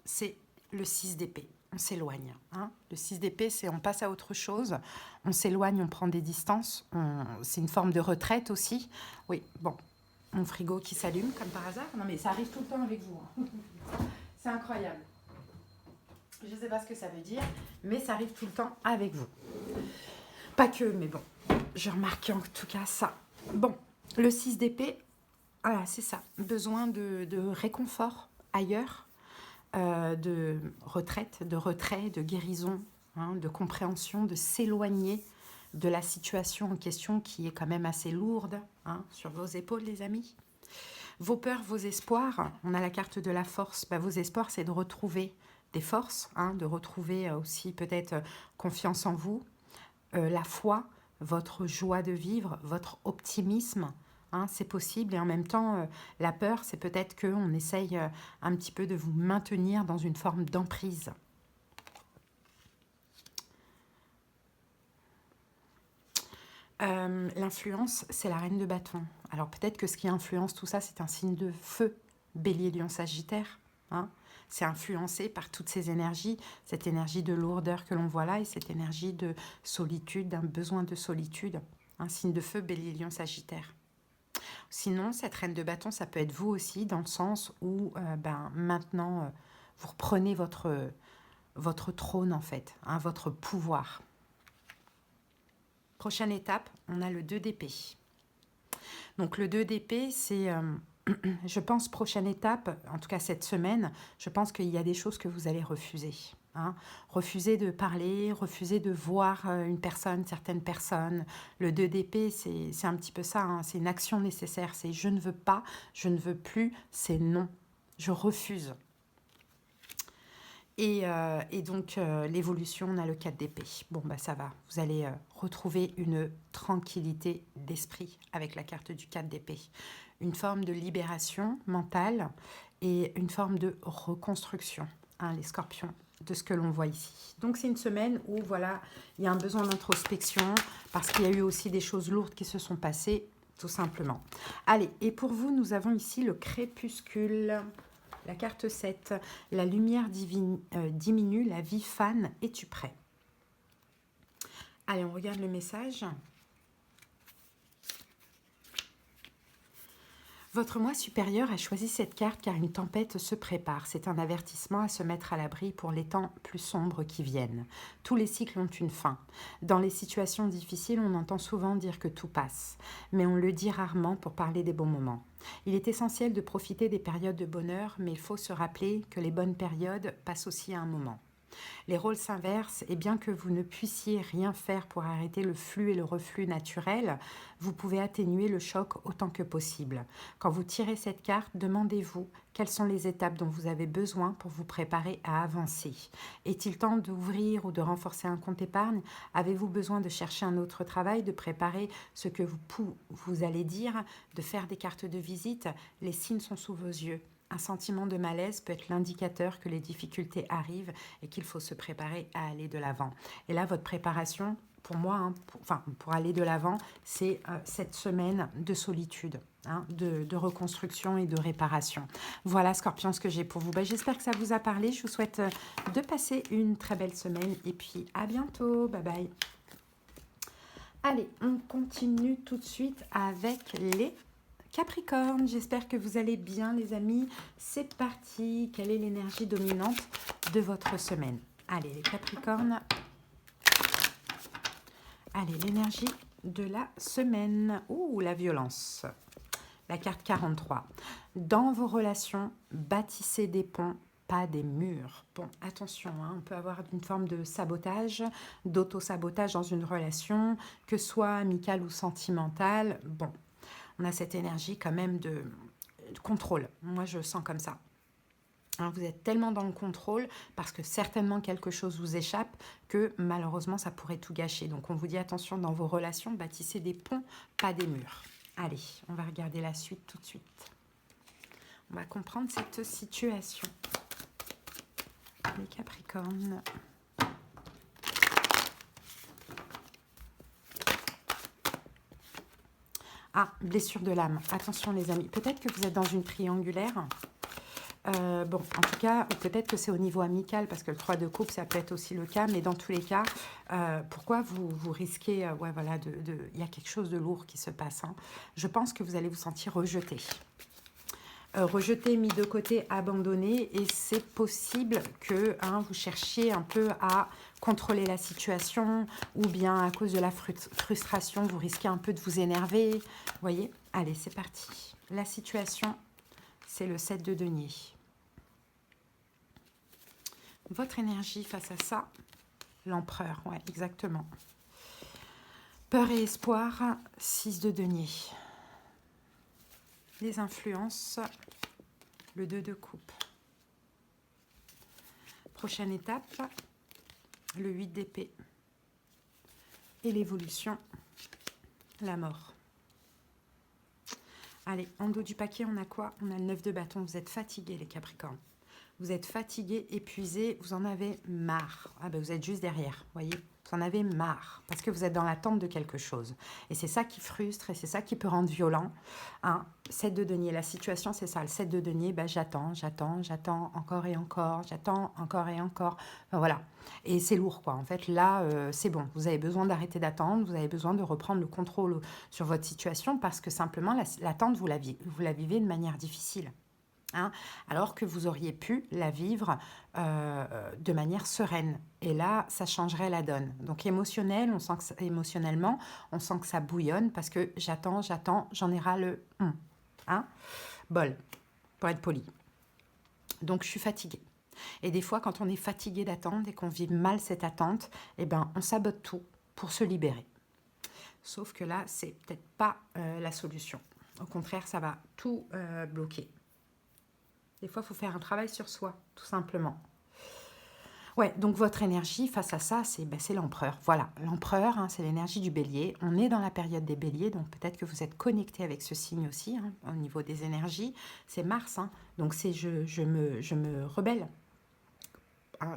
c'est le 6 d'épée. on s'éloigne. Hein. Le 6 d'épée, c'est on passe à autre chose, on s'éloigne, on prend des distances, c'est une forme de retraite aussi. Oui, bon, mon frigo qui s'allume comme par hasard. Non mais ça arrive tout le temps avec vous. Hein. C'est incroyable. Je ne sais pas ce que ça veut dire, mais ça arrive tout le temps avec vous. Pas que, mais bon, j'ai remarqué en tout cas ça. Bon, le 6 d'épée, voilà, c'est ça. Besoin de réconfort ailleurs, de retraite, de retrait, de guérison, hein, de compréhension, de s'éloigner de la situation en question qui est quand même assez lourde, hein, sur vos épaules, les amis. Vos peurs, vos espoirs, on a la carte de la force. Vos espoirs, c'est de retrouver des forces, hein, de retrouver aussi peut-être confiance en vous, la foi, votre joie de vivre, votre optimisme, hein, c'est possible. Et en même temps, la peur, c'est peut-être qu'on essaye un petit peu de vous maintenir dans une forme d'emprise. L'influence, c'est la reine de bâton. Alors peut-être que ce qui influence tout ça, c'est un signe de feu, bélier, lion, sagittaire, hein. C'est influencé par toutes ces énergies, cette énergie de lourdeur que l'on voit là et cette énergie de solitude, d'un besoin de solitude. Un signe de feu, bélier, lion, sagittaire. Sinon, cette reine de bâton, ça peut être vous aussi, dans le sens où maintenant, vous reprenez votre trône, en fait, hein, votre pouvoir. Prochaine étape, on a le 2 d'épée. Donc le 2 d'épée, c'est... je pense, prochaine étape, en tout cas cette semaine, je pense qu'il y a des choses que vous allez refuser. Hein. Refuser de parler, refuser de voir une personne, certaines personnes. Le 2 d'épée, c'est un petit peu ça, hein. C'est une action nécessaire. C'est je ne veux pas, je ne veux plus, c'est non. Je refuse. Et donc, l'évolution, on a le 4 d'épée. Bon, bah ça va. Vous allez retrouver une tranquillité d'esprit avec la carte du 4 d'épée. Une forme de libération mentale et une forme de reconstruction, hein, les scorpions, de ce que l'on voit ici. Donc, c'est une semaine où, voilà, il y a un besoin d'introspection parce qu'il y a eu aussi des choses lourdes qui se sont passées, tout simplement. Allez, et pour vous, nous avons ici le crépuscule. La carte 7, la lumière diminue, la vie fane, es-tu prêt? Allez, on regarde le message. Votre moi supérieur a choisi cette carte car une tempête se prépare. C'est un avertissement à se mettre à l'abri pour les temps plus sombres qui viennent. Tous les cycles ont une fin. Dans les situations difficiles, on entend souvent dire que tout passe, mais on le dit rarement pour parler des bons moments. Il est essentiel de profiter des périodes de bonheur, mais il faut se rappeler que les bonnes périodes passent aussi à un moment. Les rôles s'inversent et bien que vous ne puissiez rien faire pour arrêter le flux et le reflux naturel, vous pouvez atténuer le choc autant que possible. Quand vous tirez cette carte, demandez-vous quelles sont les étapes dont vous avez besoin pour vous préparer à avancer. Est-il temps d'ouvrir ou de renforcer un compte épargne? Avez-vous besoin de chercher un autre travail, de préparer ce que vous allez dire, de faire des cartes de visite? Les signes sont sous vos yeux. Un sentiment de malaise peut être l'indicateur que les difficultés arrivent et qu'il faut se préparer à aller de l'avant. Et là, votre préparation, pour moi, hein, pour aller de l'avant, c'est cette semaine de solitude, hein, de reconstruction et de réparation. Voilà, Scorpion, ce que j'ai pour vous. J'espère que ça vous a parlé. Je vous souhaite de passer une très belle semaine et puis à bientôt. Bye bye. Allez, on continue tout de suite avec les Capricorne, j'espère que vous allez bien les amis. C'est parti. Quelle est l'énergie dominante de votre semaine? Allez les Capricornes. Allez, l'énergie de la semaine. Ouh, la violence. La carte 43. Dans vos relations, bâtissez des ponts, pas des murs. Bon, attention, hein, on peut avoir une forme de sabotage, d'auto-sabotage dans une relation, que ce soit amicale ou sentimentale. Bon. On a cette énergie quand même de contrôle. Moi, je sens comme ça. Alors, vous êtes tellement dans le contrôle parce que certainement quelque chose vous échappe que malheureusement, ça pourrait tout gâcher. Donc, on vous dit attention dans vos relations, bâtissez des ponts, pas des murs. Allez, on va regarder la suite tout de suite. On va comprendre cette situation. Les Capricornes... Ah, blessure de l'âme. Attention les amis, peut-être que vous êtes dans une triangulaire. Bon, en tout cas, ou peut-être que c'est au niveau amical, parce que le 3 de coupe, ça peut être aussi le cas, mais dans tous les cas, pourquoi vous risquez, ouais, voilà, il y a quelque chose de lourd qui se passe, hein. Je pense que vous allez vous sentir rejeté. Rejeté, mis de côté, abandonné, et c'est possible que vous cherchiez un peu à contrôler la situation, ou bien à cause de la frustration, vous risquez un peu de vous énerver. Vous voyez? Allez, c'est parti. La situation, c'est le 7 de denier. Votre énergie face à ça, l'empereur, ouais, exactement. Peur et espoir, 6 de denier. Les influences, le 2 de coupe. Prochaine étape, le 8 d'épée. Et l'évolution, la mort. Allez, en dos du paquet, on a quoi? On a le 9 de bâton. Vous êtes fatigués, les Capricornes. Vous êtes fatigués, épuisés, vous en avez marre. Ah ben vous êtes juste derrière, vous voyez? Vous en avez marre, parce que vous êtes dans l'attente de quelque chose. Et c'est ça qui frustre, et c'est ça qui peut rendre violent. 7 de denier, la situation c'est ça. Le 7 de denier, ben, j'attends, encore et encore, j'attends encore et encore. Enfin, voilà. Et c'est lourd, quoi. En fait, là, c'est bon. Vous avez besoin d'arrêter d'attendre, vous avez besoin de reprendre le contrôle sur votre situation, parce que simplement, l'attente, vous la vivez de manière difficile. Alors que vous auriez pu la vivre de manière sereine. Et là, ça changerait la donne. Donc émotionnellement, on sent que ça bouillonne parce que j'attends, j'en ai ras le bol, pour être poli. Donc je suis fatiguée. Et des fois, quand on est fatigué d'attendre et qu'on vit mal cette attente, eh ben, on sabote tout pour se libérer. Sauf que là, c'est peut-être pas la solution. Au contraire, ça va tout bloquer. Des fois, il faut faire un travail sur soi, tout simplement. Ouais, donc votre énergie face à ça, c'est l'empereur. Voilà, l'empereur, c'est l'énergie du bélier. On est dans la période des béliers, donc peut-être que vous êtes connecté avec ce signe aussi, au niveau des énergies. C'est Mars, donc c'est je me rebelle.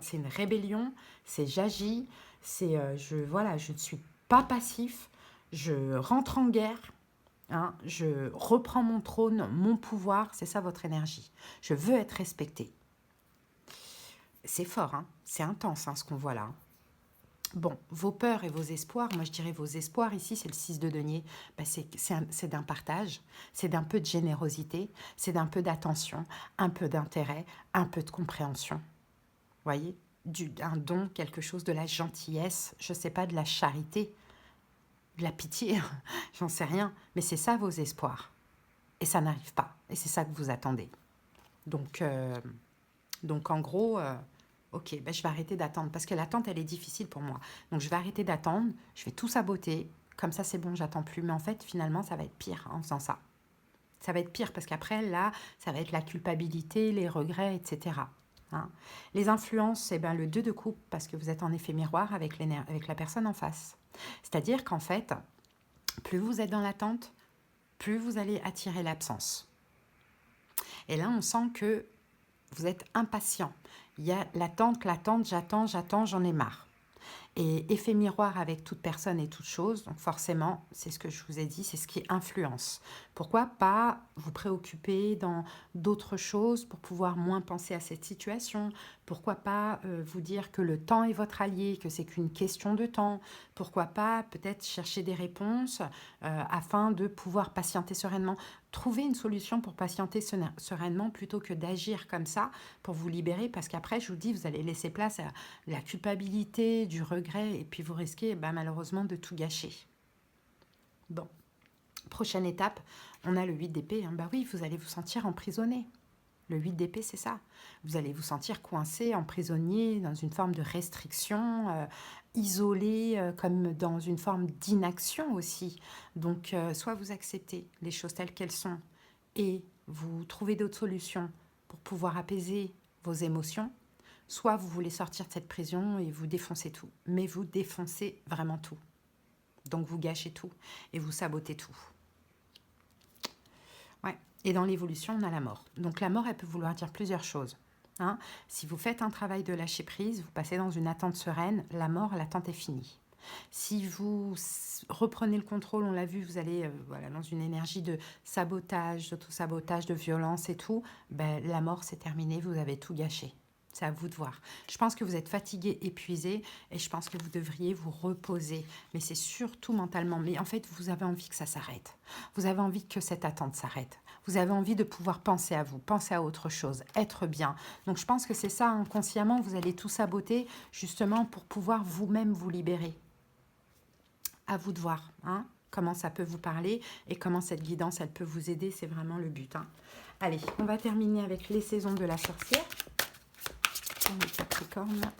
C'est une rébellion, c'est j'agis, c'est je ne suis pas passif, je rentre en guerre. Je reprends mon trône, mon pouvoir, c'est ça votre énergie. Je veux être respectée. C'est fort, c'est intense ce qu'on voit là. Bon, vos peurs et vos espoirs, moi je dirais vos espoirs ici, c'est le 6 de denier, c'est d'un partage, c'est d'un peu de générosité, c'est d'un peu d'attention, un peu d'intérêt, un peu de compréhension. Vous voyez, un don, quelque chose de la gentillesse, je ne sais pas, de la charité, de la pitié, j'en sais rien, mais c'est ça vos espoirs. Et ça n'arrive pas, et c'est ça que vous attendez. Donc en gros, ok, je vais arrêter d'attendre, parce que l'attente, elle est difficile pour moi. Donc je vais arrêter d'attendre, je vais tout saboter, comme ça c'est bon, j'attends plus. Mais en fait, finalement, ça va être pire en faisant ça. Ça va être pire, parce qu'après, là, ça va être la culpabilité, les regrets, etc. Les influences, c'est le 2 de coupe, parce que vous êtes en effet miroir avec la personne en face. C'est-à-dire qu'en fait, plus vous êtes dans l'attente, plus vous allez attirer l'absence. Et là, on sent que vous êtes impatient. Il y a l'attente, j'attends, j'en ai marre. Et effet miroir avec toute personne et toute chose, donc forcément, c'est ce que je vous ai dit, c'est ce qui influence. Pourquoi pas vous préoccuper dans d'autres choses pour pouvoir moins penser à cette situation? Pourquoi pas vous dire que le temps est votre allié, que c'est qu'une question de temps? Pourquoi pas peut-être chercher des réponses afin de pouvoir patienter sereinement? Trouver une solution pour patienter sereinement plutôt que d'agir comme ça pour vous libérer, parce qu'après, je vous dis, vous allez laisser place à la culpabilité, du regret, et puis vous risquez malheureusement de tout gâcher. Bon, prochaine étape, on a le 8 d'épée. Oui, vous allez vous sentir emprisonné. Le 8 d'épée, c'est ça. Vous allez vous sentir coincé, emprisonné, dans une forme de restriction, isolé, comme dans une forme d'inaction aussi. Donc, soit vous acceptez les choses telles qu'elles sont et vous trouvez d'autres solutions pour pouvoir apaiser vos émotions, soit vous voulez sortir de cette prison et vous défoncez tout. Mais vous défoncez vraiment tout. Donc, vous gâchez tout et vous sabotez tout. Ouais. Et dans l'évolution, on a la mort. Donc la mort, elle peut vouloir dire plusieurs choses. Si vous faites un travail de lâcher prise, vous passez dans une attente sereine, la mort, l'attente est finie. Si vous reprenez le contrôle, on l'a vu, vous allez voilà, dans une énergie de sabotage, d'auto-sabotage, de violence et tout, ben, la mort c'est terminé, vous avez tout gâché. C'est à vous de voir. Je pense que vous êtes fatigué, épuisé et je pense que vous devriez vous reposer. Mais c'est surtout mentalement. Mais en fait, vous avez envie que ça s'arrête. Vous avez envie que cette attente s'arrête. Vous avez envie de pouvoir penser à vous, penser à autre chose, être bien. Donc je pense que c'est ça, inconsciemment, vous allez tout saboter justement pour pouvoir vous-même vous libérer. À vous de voir hein, comment ça peut vous parler et comment cette guidance, elle peut vous aider. C'est vraiment le but. Hein. Allez, on va terminer avec les saisons de la sorcière. Les Capricornes.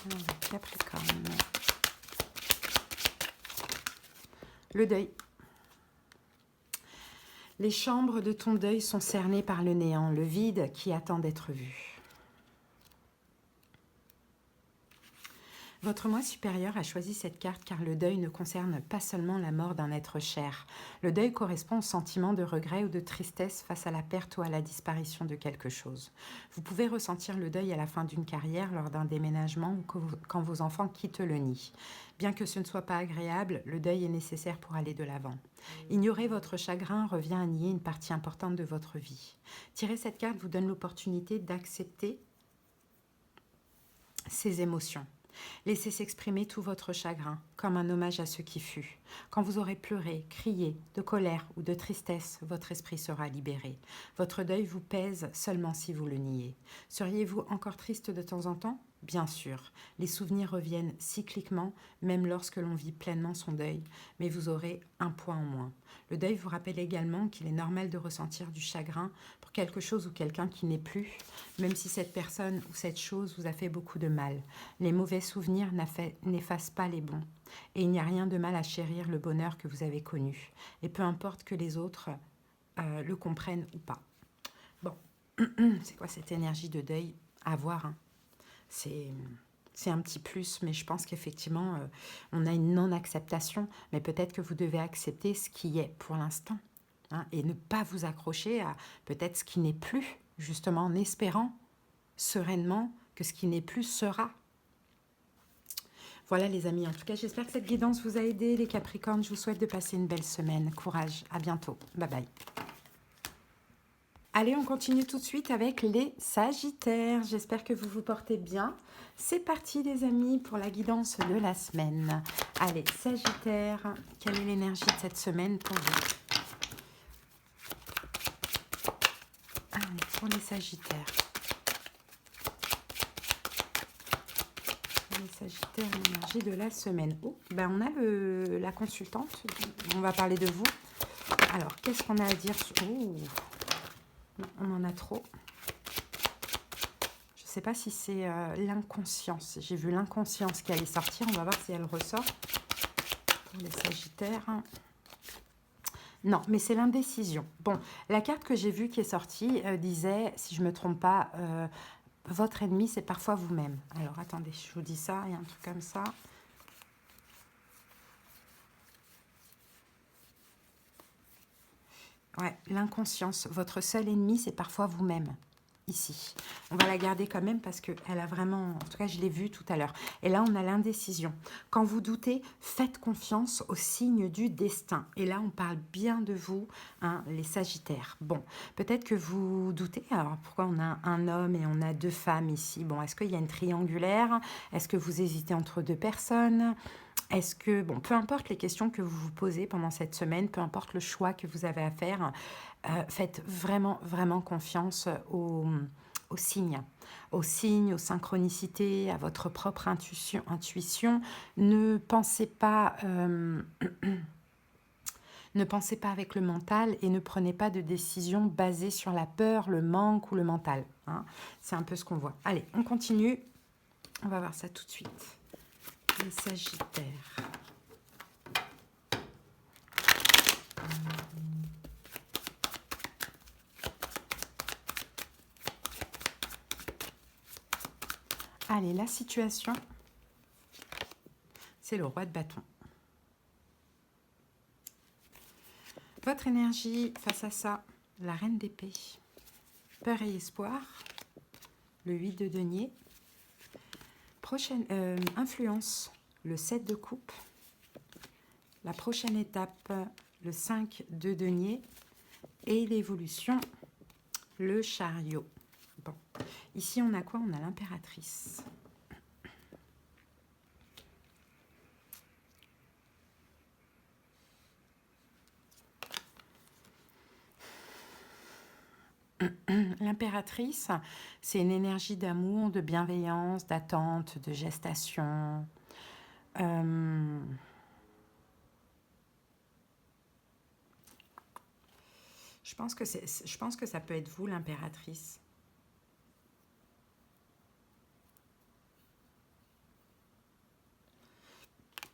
Alors, Capricorne. Le deuil. Les chambres de ton deuil sont cernées par le néant, le vide qui attend d'être vu. Votre moi supérieur a choisi cette carte car le deuil ne concerne pas seulement la mort d'un être cher. Le deuil correspond au sentiment de regret ou de tristesse face à la perte ou à la disparition de quelque chose. Vous pouvez ressentir le deuil à la fin d'une carrière, lors d'un déménagement ou quand vos enfants quittent le nid. Bien que ce ne soit pas agréable, le deuil est nécessaire pour aller de l'avant. Ignorer votre chagrin revient à nier une partie importante de votre vie. Tirer cette carte vous donne l'opportunité d'accepter ces émotions. Laissez s'exprimer tout votre chagrin, comme un hommage à ce qui fut. Quand vous aurez pleuré, crié, de colère ou de tristesse, votre esprit sera libéré. Votre deuil vous pèse seulement si vous le niez. Seriez-vous encore triste de temps en temps ? Bien sûr, les souvenirs reviennent cycliquement, même lorsque l'on vit pleinement son deuil, mais vous aurez un poids en moins. Le deuil vous rappelle également qu'il est normal de ressentir du chagrin pour quelque chose ou quelqu'un qui n'est plus, même si cette personne ou cette chose vous a fait beaucoup de mal. Les mauvais souvenirs n'effacent pas les bons, et il n'y a rien de mal à chérir le bonheur que vous avez connu, et peu importe que les autres le comprennent ou pas. Bon, c'est quoi cette énergie de deuil à voir hein. C'est un petit plus, mais je pense qu'effectivement, on a une non-acceptation. Mais peut-être que vous devez accepter ce qui est pour l'instant hein, et ne pas vous accrocher à peut-être ce qui n'est plus, justement en espérant sereinement que ce qui n'est plus sera. Voilà les amis, en tout cas, j'espère que cette guidance vous a aidé. Les Capricornes, je vous souhaite de passer une belle semaine. Courage, à bientôt. Bye bye. Allez, on continue tout de suite avec les Sagittaires. J'espère que vous vous portez bien. C'est parti les amis pour la guidance de la semaine. Allez, Sagittaire, quelle est l'énergie de cette semaine pour vous? Allez, pour les Sagittaires. Les Sagittaires, l'énergie de la semaine. Oh, ben on a la consultante. On va parler de vous. Alors, qu'est-ce qu'on a à dire sur... Oh. On en a trop. Je ne sais pas si c'est l'inconscience. J'ai vu l'inconscience qui allait sortir. On va voir si elle ressort. Pour les Sagittaires. Non, mais c'est l'indécision. Bon, la carte que j'ai vue qui est sortie disait, si je ne me trompe pas, votre ennemi, c'est parfois vous-même. Alors, attendez, je vous dis ça. Il y a un truc comme ça. Ouais, l'inconscience. Votre seul ennemi, c'est parfois vous-même. Ici. On va la garder quand même parce qu'elle a vraiment... En tout cas, je l'ai vue tout à l'heure. Et là, on a l'indécision. Quand vous doutez, faites confiance au signe du destin. Et là, on parle bien de vous, hein, les Sagittaires. Bon, peut-être que vous doutez. Alors, pourquoi on a un homme et on a deux femmes ici? Bon, est-ce qu'il y a une triangulaire? Est-ce que vous hésitez entre deux personnes? Est-ce que, bon, peu importe les questions que vous vous posez pendant cette semaine, peu importe le choix que vous avez à faire, faites vraiment, vraiment confiance aux signes, aux synchronicités, à votre propre intuition. Ne pensez pas... ne pensez pas avec le mental et ne prenez pas de décision basée sur la peur, le manque ou le mental. Hein. C'est un peu ce qu'on voit. Allez, on continue. On va voir ça tout de suite. Les Sagittaires. Allez, la situation, c'est le roi de bâton. Votre énergie face à ça, la reine d'épée. Peur et espoir. le 8 de denier. Prochaine influence, le 7 de coupe. La prochaine étape, le 5 de denier. Et l'évolution, le chariot. Bon, ici on a quoi? On a l'impératrice. L'impératrice, c'est une énergie d'amour, de bienveillance, d'attente, de gestation. Je pense que ça peut être vous, l'impératrice.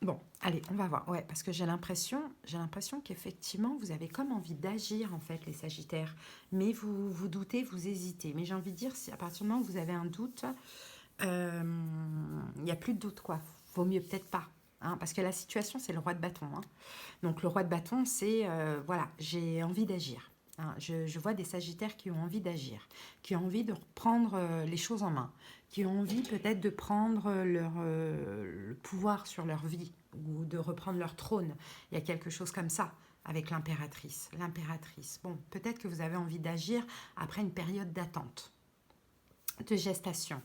Bon, allez, on va voir. Ouais, parce que j'ai l'impression qu'effectivement, vous avez comme envie d'agir, en fait, les Sagittaires. Mais vous doutez, vous hésitez. Mais j'ai envie de dire, si à partir du moment où vous avez un doute, il n'y a plus de doute, quoi. Vaut mieux peut-être pas. Hein, parce que la situation, c'est le roi de bâton. Hein. Donc, le roi de bâton, c'est, voilà, j'ai envie d'agir. Hein, je vois des Sagittaires qui ont envie d'agir, qui ont envie de reprendre les choses en main, qui ont envie peut-être de prendre le pouvoir sur leur vie ou de reprendre leur trône. Il y a quelque chose comme ça avec l'impératrice. L'impératrice. Bon, peut-être que vous avez envie d'agir après une période d'attente, de gestation.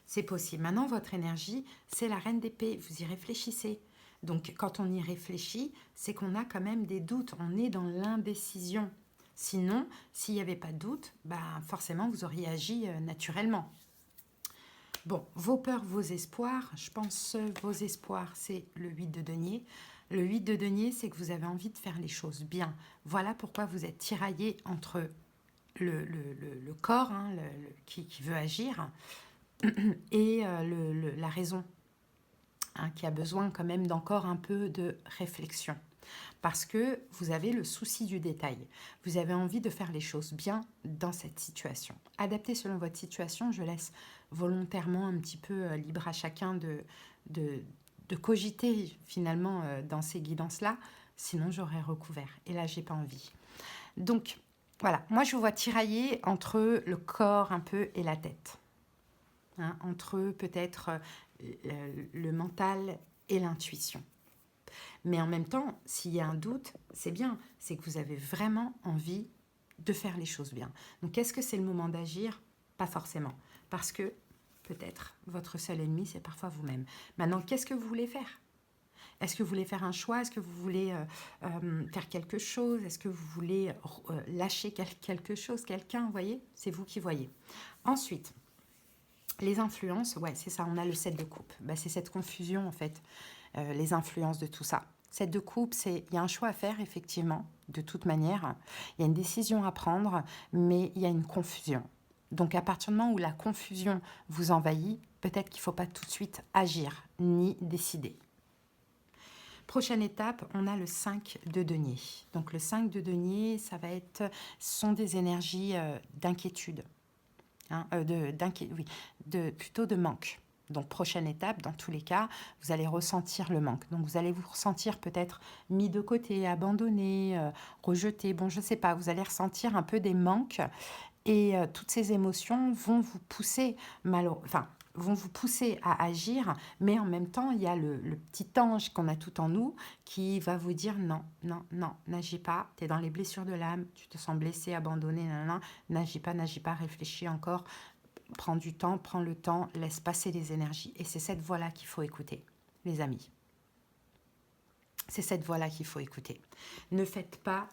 C'est possible. Maintenant, votre énergie, c'est la reine d'épée. Vous y réfléchissez. Donc, quand on y réfléchit, c'est qu'on a quand même des doutes. On est dans l'indécision. Sinon, s'il n'y avait pas de doute, bah forcément, vous auriez agi naturellement. Bon, vos peurs, vos espoirs, je pense vos espoirs, c'est le 8 de denier. Le 8 de denier, c'est que vous avez envie de faire les choses bien. Voilà pourquoi vous êtes tiraillé entre le corps hein, qui veut agir et la raison hein, qui a besoin quand même d'encore un peu de réflexion. Parce que vous avez le souci du détail. Vous avez envie de faire les choses bien dans cette situation. Adaptez selon votre situation. Je laisse volontairement un petit peu libre à chacun de cogiter finalement dans ces guidances-là. Sinon, j'aurais recouvert. Et là, j'ai pas envie. Donc, voilà. Moi, je vous vois tirailler entre le corps un peu et la tête. Hein, entre peut-être le mental et l'intuition. Mais en même temps, s'il y a un doute, c'est bien. C'est que vous avez vraiment envie de faire les choses bien. Donc, est-ce que c'est le moment d'agir? Pas forcément. Parce que, peut-être, votre seul ennemi, c'est parfois vous-même. Maintenant, qu'est-ce que vous voulez faire? Est-ce que vous voulez faire un choix? Est-ce que vous voulez faire quelque chose? Est-ce que vous voulez lâcher quelque chose, quelqu'un? Vous voyez? C'est vous qui voyez. Ensuite, les influences, ouais, c'est ça, on a le 7 de coupe. Bah, c'est cette confusion, en fait. Les influences de tout ça. 7 de coupe, il y a un choix à faire, effectivement, de toute manière. Il y a une décision à prendre, mais il y a une confusion. Donc, à partir du moment où la confusion vous envahit, peut-être qu'il ne faut pas tout de suite agir, ni décider. Prochaine étape, on a le 5 de denier. Donc, le 5 de denier, ce sont des énergies d'inquiétude, hein, plutôt de manque. Donc, prochaine étape, dans tous les cas, vous allez ressentir le manque. Donc, vous allez vous ressentir peut-être mis de côté, abandonné, rejeté. Bon, je ne sais pas, vous allez ressentir un peu des manques. Et toutes ces émotions vont vous pousser, vont vous pousser à agir. Mais en même temps, il y a le petit ange qu'on a tout en nous qui va vous dire non, non, non, n'agis pas. Tu es dans les blessures de l'âme, tu te sens blessé, abandonné, n'agis pas, réfléchis encore. Prends du temps, prends le temps, laisse passer les énergies. Et c'est cette voix-là qu'il faut écouter, les amis. C'est cette voix-là qu'il faut écouter. Ne faites pas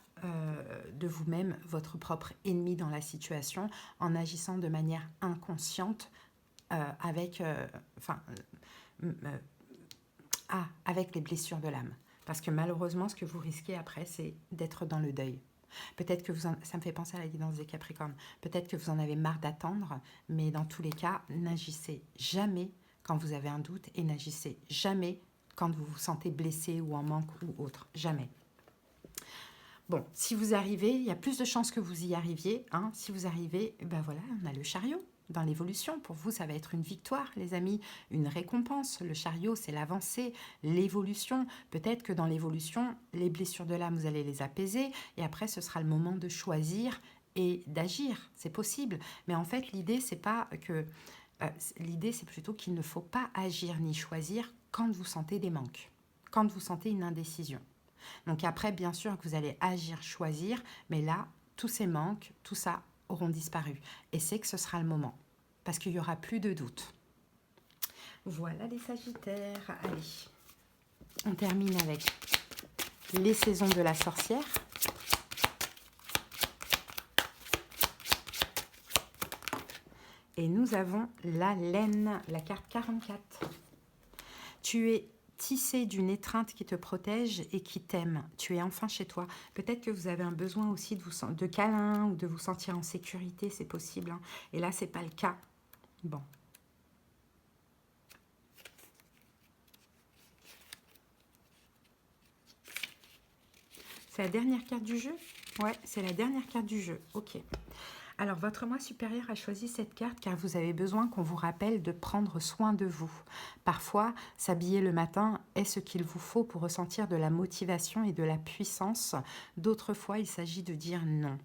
de vous-même votre propre ennemi dans la situation en agissant de manière inconsciente avec les blessures de l'âme. Parce que malheureusement, ce que vous risquez après, c'est d'être dans le deuil. Peut-être que ça me fait penser à la guidance des Capricornes. Peut-être que vous en avez marre d'attendre, mais dans tous les cas, n'agissez jamais quand vous avez un doute et n'agissez jamais quand vous vous sentez blessé ou en manque ou autre. Jamais. Bon, si vous arrivez, il y a plus de chances que vous y arriviez. Hein. Si vous arrivez, ben voilà, on a le chariot dans l'évolution. Pour vous, ça va être une victoire, les amis, une récompense. Le chariot, c'est l'avancée, l'évolution. Peut-être que dans l'évolution, les blessures de l'âme, vous allez les apaiser. Et après, ce sera le moment de choisir et d'agir, c'est possible. Mais en fait, l'idée, c'est pas que... l'idée, c'est plutôt qu'il ne faut pas agir ni choisir quand vous sentez des manques, quand vous sentez une indécision. Donc après, bien sûr que vous allez agir, choisir, mais là, tous ces manques, tout ça auront disparu. Et c'est que ce sera le moment, parce qu'il n'y aura plus de doute. Voilà les Sagittaires. Allez, on termine avec les saisons de la sorcière. Et nous avons la laine, la carte 44. Tu es tissé d'une étreinte qui te protège et qui t'aime. Tu es enfin chez toi. Peut-être que vous avez un besoin aussi de câlin ou de vous sentir en sécurité, c'est possible. Hein. Et là, ce n'est pas le cas. Bon. C'est la dernière carte du jeu? Ouais, c'est la dernière carte du jeu. Ok. Alors, votre moi supérieur a choisi cette carte car vous avez besoin qu'on vous rappelle de prendre soin de vous. Parfois, s'habiller le matin est ce qu'il vous faut pour ressentir de la motivation et de la puissance. D'autres fois, il s'agit de dire non.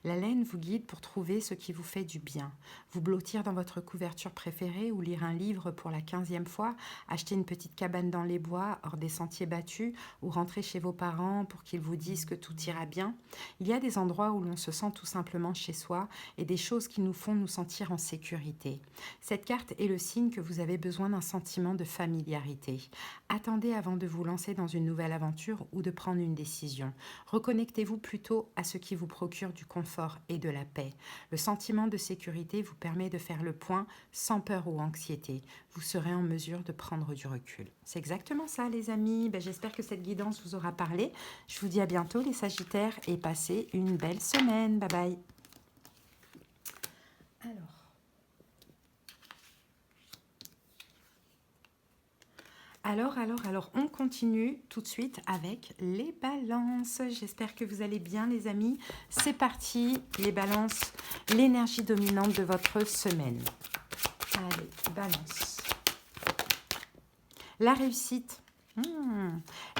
La laine vous guide pour trouver ce qui vous fait du bien. Vous blottir dans votre couverture préférée ou lire un livre pour la 15e fois, acheter une petite cabane dans les bois, hors des sentiers battus, ou rentrer chez vos parents pour qu'ils vous disent que tout ira bien. Il y a des endroits où l'on se sent tout simplement chez soi et des choses qui nous font nous sentir en sécurité. Cette carte est le signe que vous avez besoin d'un sentiment de familiarité. Attendez avant de vous lancer dans une nouvelle aventure ou de prendre une décision. Reconnectez-vous plutôt à ce qui vous procure du confort et de la paix. Le sentiment de sécurité vous permet de faire le point sans peur ou anxiété. Vous serez en mesure de prendre du recul. C'est exactement ça, les amis. J'espère que cette guidance vous aura parlé. Je vous dis à bientôt, les Sagittaires, et passez une belle semaine. Bye bye. Alors, on continue tout de suite avec les balances. J'espère que vous allez bien, les amis. C'est parti, les balances, l'énergie dominante de votre semaine. Allez, balance. La réussite.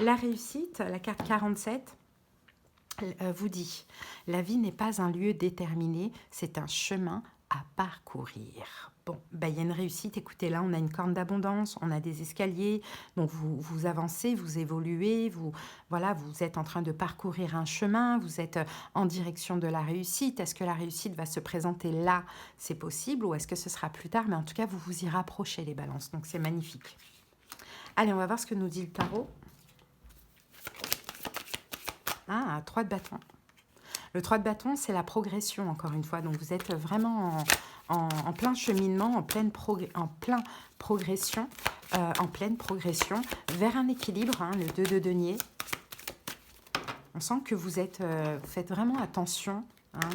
La réussite, la carte 47, vous dit, la vie n'est pas un lieu déterminé, c'est un chemin à parcourir. Bon, il y a une réussite. Écoutez, là, on a une corne d'abondance, on a des escaliers. Donc, vous avancez, vous évoluez, vous êtes en train de parcourir un chemin, vous êtes en direction de la réussite. Est-ce que la réussite va se présenter là? C'est possible, ou est-ce que ce sera plus tard? Mais en tout cas, vous vous y rapprochez, les balances. Donc, c'est magnifique. Allez, on va voir ce que nous dit le tarot. Ah, 3 de bâton. Le 3 de bâton, c'est la progression, encore une fois. Donc, vous êtes vraiment en plein cheminement, en pleine progression vers un équilibre, hein, le 2 de denier. On sent que vous faites vraiment attention, hein,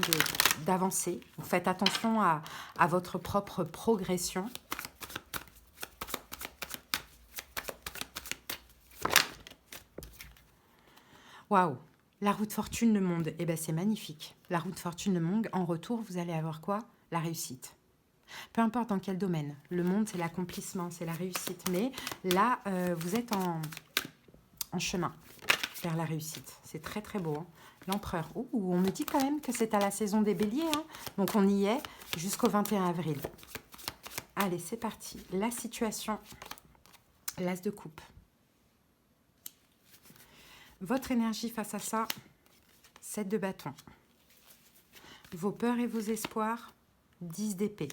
d'avancer. Vous faites attention à votre propre progression. Waouh! La roue de fortune, le monde, eh ben c'est magnifique. La roue de fortune, le monde, en retour, vous allez avoir quoi? La réussite. Peu importe dans quel domaine. Le monde, c'est l'accomplissement, c'est la réussite. Mais là, vous êtes en chemin vers la réussite. C'est très, très beau. Hein. L'empereur. On me dit quand même que c'est à la saison des béliers. Hein. Donc, on y est jusqu'au 21 avril. Allez, c'est parti. La situation. L'as de coupe. Votre énergie face à ça, 7 de bâton. Vos peurs et vos espoirs, 10 d'épée.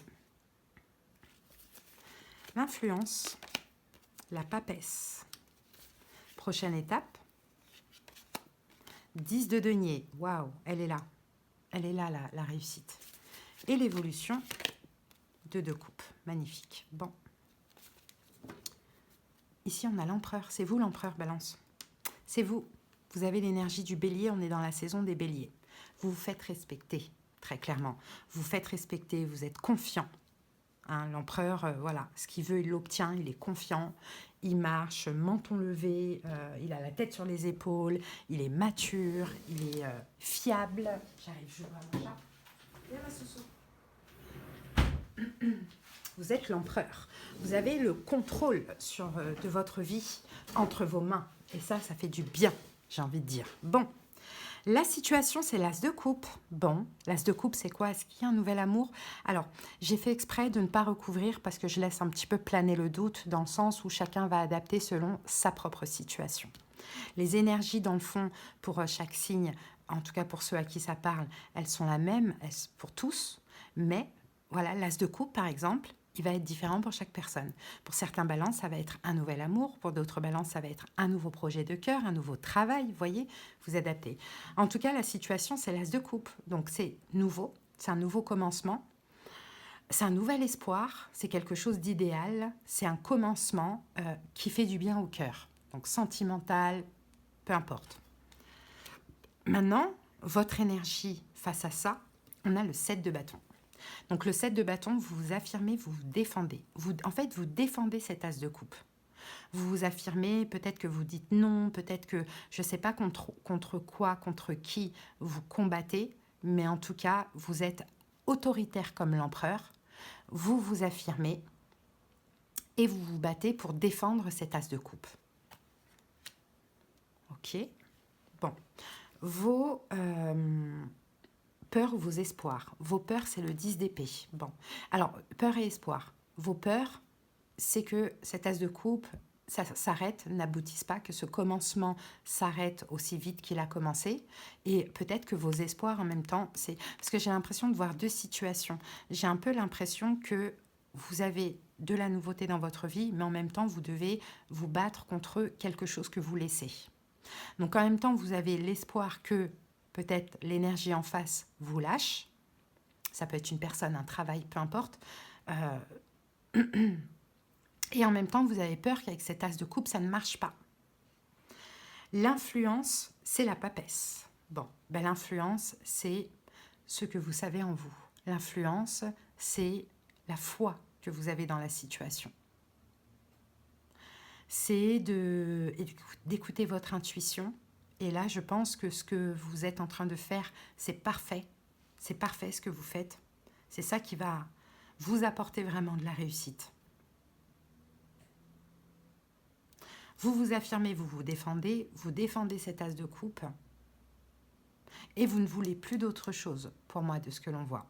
L'influence, la papesse. Prochaine étape, 10 de denier. Waouh, elle est là. Elle est là, la réussite. Et l'évolution, 2 de coupe. Magnifique. Bon. Ici, on a l'empereur. C'est vous, l'empereur, balance. C'est vous. Vous avez l'énergie du bélier, on est dans la saison des béliers. Vous vous faites respecter, très clairement. Vous vous faites respecter, vous êtes confiant. Hein, l'empereur, voilà, ce qu'il veut, il l'obtient, il est confiant. Il marche, menton levé, il a la tête sur les épaules, il est mature, il est fiable. J'arrive, je vois mon chat. Viens, ma soussou. Vous êtes l'empereur. Vous avez le contrôle de votre vie entre vos mains. Et ça fait du bien, j'ai envie de dire. Bon, La situation, c'est l'as de coupe. Bon, l'as de coupe, c'est quoi? Est-ce qu'il y a un nouvel amour? Alors, j'ai fait exprès de ne pas recouvrir parce que je laisse un petit peu planer le doute dans le sens où chacun va adapter selon sa propre situation. Les énergies, dans le fond, pour chaque signe, en tout cas pour ceux à qui ça parle, elles sont la même pour tous, mais voilà, l'as de coupe, par exemple, il va être différent pour chaque personne. Pour certains balances, ça va être un nouvel amour. Pour d'autres balances, ça va être un nouveau projet de cœur, un nouveau travail. Vous voyez, vous adaptez. En tout cas, la situation, c'est l'as de coupe. Donc, c'est nouveau, c'est un nouveau commencement. C'est un nouvel espoir, c'est quelque chose d'idéal, c'est un commencement qui fait du bien au cœur. Donc, sentimental, peu importe. Maintenant, votre énergie face à ça, on a le 7 de bâton. Donc le 7 de bâton, vous vous affirmez, vous vous défendez. En fait, vous défendez cet as de coupe. Vous vous affirmez, peut-être que vous dites non, peut-être que je ne sais pas contre quoi, contre qui vous combattez, mais en tout cas, vous êtes autoritaire comme l'empereur. Vous vous affirmez et vous vous battez pour défendre cet as de coupe. Ok. Bon. Vos peurs ou vos espoirs. Vos peurs, c'est le 10 d'épée. Bon. Alors, peur et espoir. Vos peurs, c'est que cet as de coupe, ça s'arrête, n'aboutisse pas, que ce commencement s'arrête aussi vite qu'il a commencé. Et peut-être que vos espoirs, en même temps, c'est... Parce que j'ai l'impression de voir deux situations. J'ai un peu l'impression que vous avez de la nouveauté dans votre vie, mais en même temps, vous devez vous battre contre quelque chose que vous laissez. Donc en même temps, vous avez l'espoir que peut-être l'énergie en face vous lâche. Ça peut être une personne, un travail, peu importe. Et en même temps, vous avez peur qu'avec cet as de coupe, ça ne marche pas. L'influence, c'est la papesse. Bon, ben l'influence, c'est ce que vous savez en vous. L'influence, c'est la foi que vous avez dans la situation. C'est d'écouter votre intuition. Et là, je pense que ce que vous êtes en train de faire, c'est parfait. C'est parfait ce que vous faites. C'est ça qui va vous apporter vraiment de la réussite. Vous vous affirmez, vous vous défendez cet as de coupe. Et vous ne voulez plus d'autre chose, pour moi, de ce que l'on voit.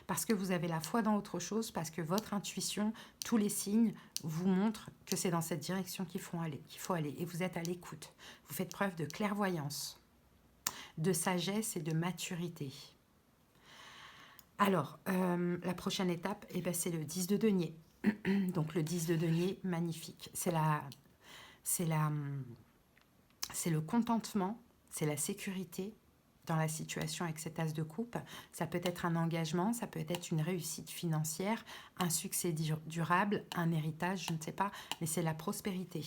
Parce que vous avez la foi dans autre chose, parce que votre intuition, tous les signes vous montrent que c'est dans cette direction qu'il faut aller. Et vous êtes à l'écoute. Vous faites preuve de clairvoyance, de sagesse et de maturité. Alors, la prochaine étape, c'est le 10 de denier. Donc le 10 de denier, magnifique. C'est le contentement, c'est la sécurité dans la situation avec cet as de coupe. Ça peut être un engagement, ça peut être une réussite financière, un succès durable, un héritage, je ne sais pas, mais c'est la prospérité.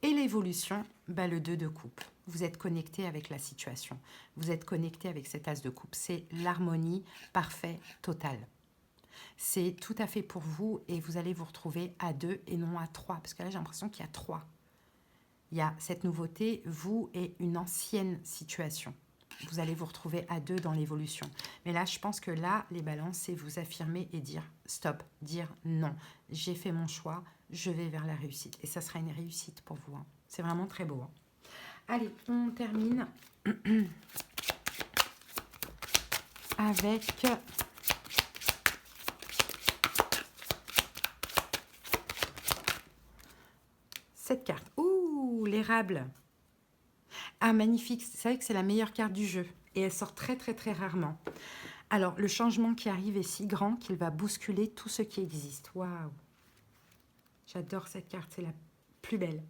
Et l'évolution, le 2 de coupe. Vous êtes connecté avec la situation. Vous êtes connecté avec cet as de coupe. C'est l'harmonie parfaite, totale. C'est tout à fait pour vous et vous allez vous retrouver à 2 et non à 3. Parce que là, j'ai l'impression qu'il y a 3. Il y a cette nouveauté, vous et une ancienne situation. Vous allez vous retrouver à 2 dans l'évolution. Mais là, je pense que là, les balances, c'est vous affirmer et dire stop, dire non. J'ai fait mon choix, je vais vers la réussite. Et ça sera une réussite pour vous. Hein. C'est vraiment très beau. Hein. Allez, on termine avec cette carte. Ouh, l'érable. Ah, magnifique. C'est vrai que c'est la meilleure carte du jeu. Et elle sort très, très, très rarement. Alors, le changement qui arrive est si grand qu'il va bousculer tout ce qui existe. Waouh. J'adore cette carte. C'est la plus belle.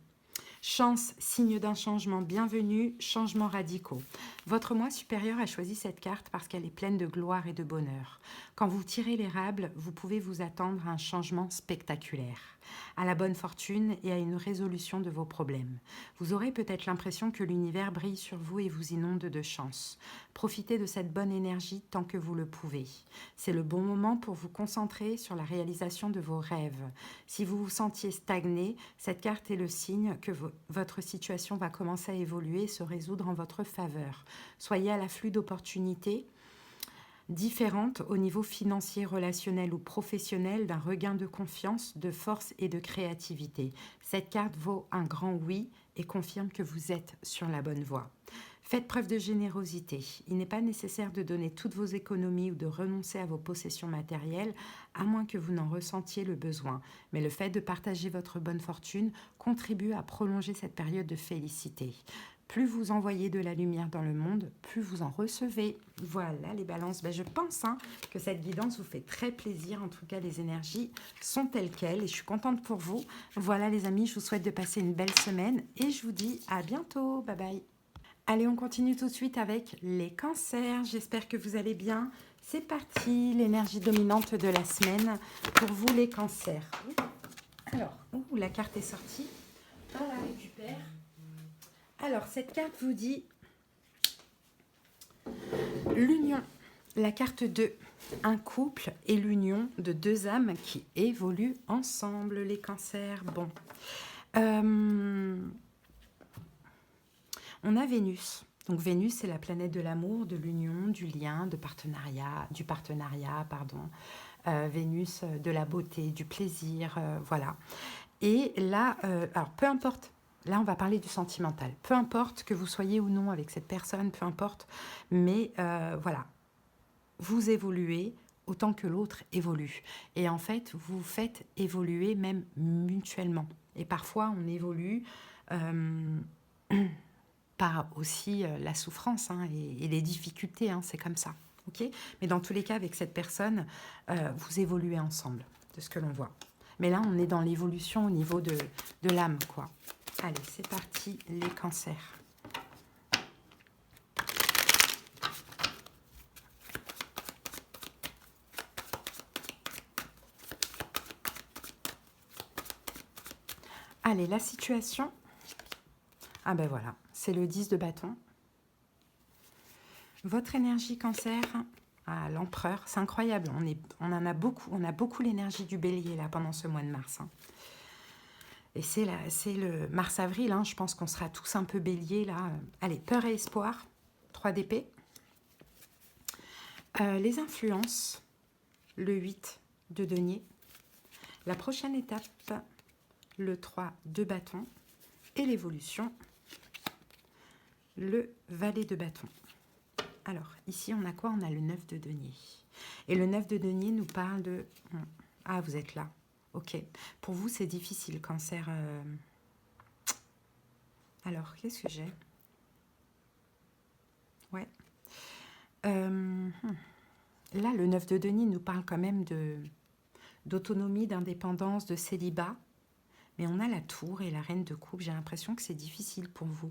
Chance, signe d'un changement, bienvenue, changements radicaux. Votre moi supérieur a choisi cette carte parce qu'elle est pleine de gloire et de bonheur. Quand vous tirez l'érable, vous pouvez vous attendre à un changement spectaculaire, à la bonne fortune et à une résolution de vos problèmes. Vous aurez peut-être l'impression que l'univers brille sur vous et vous inonde de chance. Profitez de cette bonne énergie tant que vous le pouvez. C'est le bon moment pour vous concentrer sur la réalisation de vos rêves. Si vous vous sentiez stagné, cette carte est le signe que votre situation va commencer à évoluer et se résoudre en votre faveur. Soyez à l'afflux d'opportunités différentes au niveau financier, relationnel ou professionnel, d'un regain de confiance, de force et de créativité. Cette carte vaut un grand oui et confirme que vous êtes sur la bonne voie. Faites preuve de générosité. Il n'est pas nécessaire de donner toutes vos économies ou de renoncer à vos possessions matérielles, à moins que vous n'en ressentiez le besoin. Mais le fait de partager votre bonne fortune contribue à prolonger cette période de félicité. Plus vous envoyez de la lumière dans le monde, plus vous en recevez. Voilà les balances. Je pense que cette guidance vous fait très plaisir. En tout cas, les énergies sont telles quelles et je suis contente pour vous. Voilà les amis, je vous souhaite de passer une belle semaine et je vous dis à bientôt. Bye bye. Allez, on continue tout de suite avec les cancers. J'espère que vous allez bien. C'est parti, l'énergie dominante de la semaine pour vous les cancers. Alors, la carte est sortie. On la récupère. Alors, cette carte vous dit l'union. La carte 2, un couple et l'union de deux âmes qui évoluent ensemble, les cancers. Bon. On a Vénus. Donc Vénus, c'est la planète de l'amour, de l'union, du lien, du partenariat, Vénus, de la beauté, du plaisir, voilà. Et là, alors peu importe, là on va parler du sentimental. Peu importe que vous soyez ou non avec cette personne, peu importe, mais voilà, vous évoluez autant que l'autre évolue. Et en fait, vous faites évoluer même mutuellement. Et parfois, on évolue par aussi la souffrance et les difficultés, c'est comme ça. Okay, mais dans tous les cas, avec cette personne, vous évoluez ensemble, de ce que l'on voit. Mais là, on est dans l'évolution au niveau de l'âme, quoi. Allez, c'est parti, les cancers. Allez, la situation. Ah ben voilà, c'est le 10 de bâton. Votre énergie cancer, l'empereur, c'est incroyable. On a beaucoup l'énergie du bélier là pendant ce mois de mars. Et c'est le mars-avril, je pense qu'on sera tous un peu bélier là. Allez, peur et espoir, 3 d'épée. Les influences, le 8 de denier. La prochaine étape, le 3 de bâton. Et l'évolution, le valet de bâton. Alors, ici, on a quoi? On a le 9 de denier. Et le 9 de denier nous parle de... Ah, vous êtes là. Ok. Pour vous, c'est difficile, cancer. Alors, qu'est-ce que j'ai? Ouais. Là, le 9 de denier nous parle quand même d'autonomie, d'indépendance, de célibat. Mais on a la tour et la reine de coupe. J'ai l'impression que c'est difficile pour vous.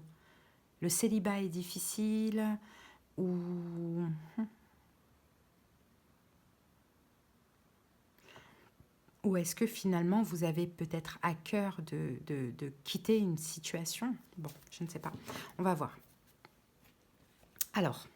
Le célibat est difficile ou... Ou est-ce que finalement vous avez peut-être à cœur de quitter une situation? Bon, je ne sais pas. On va voir. Alors,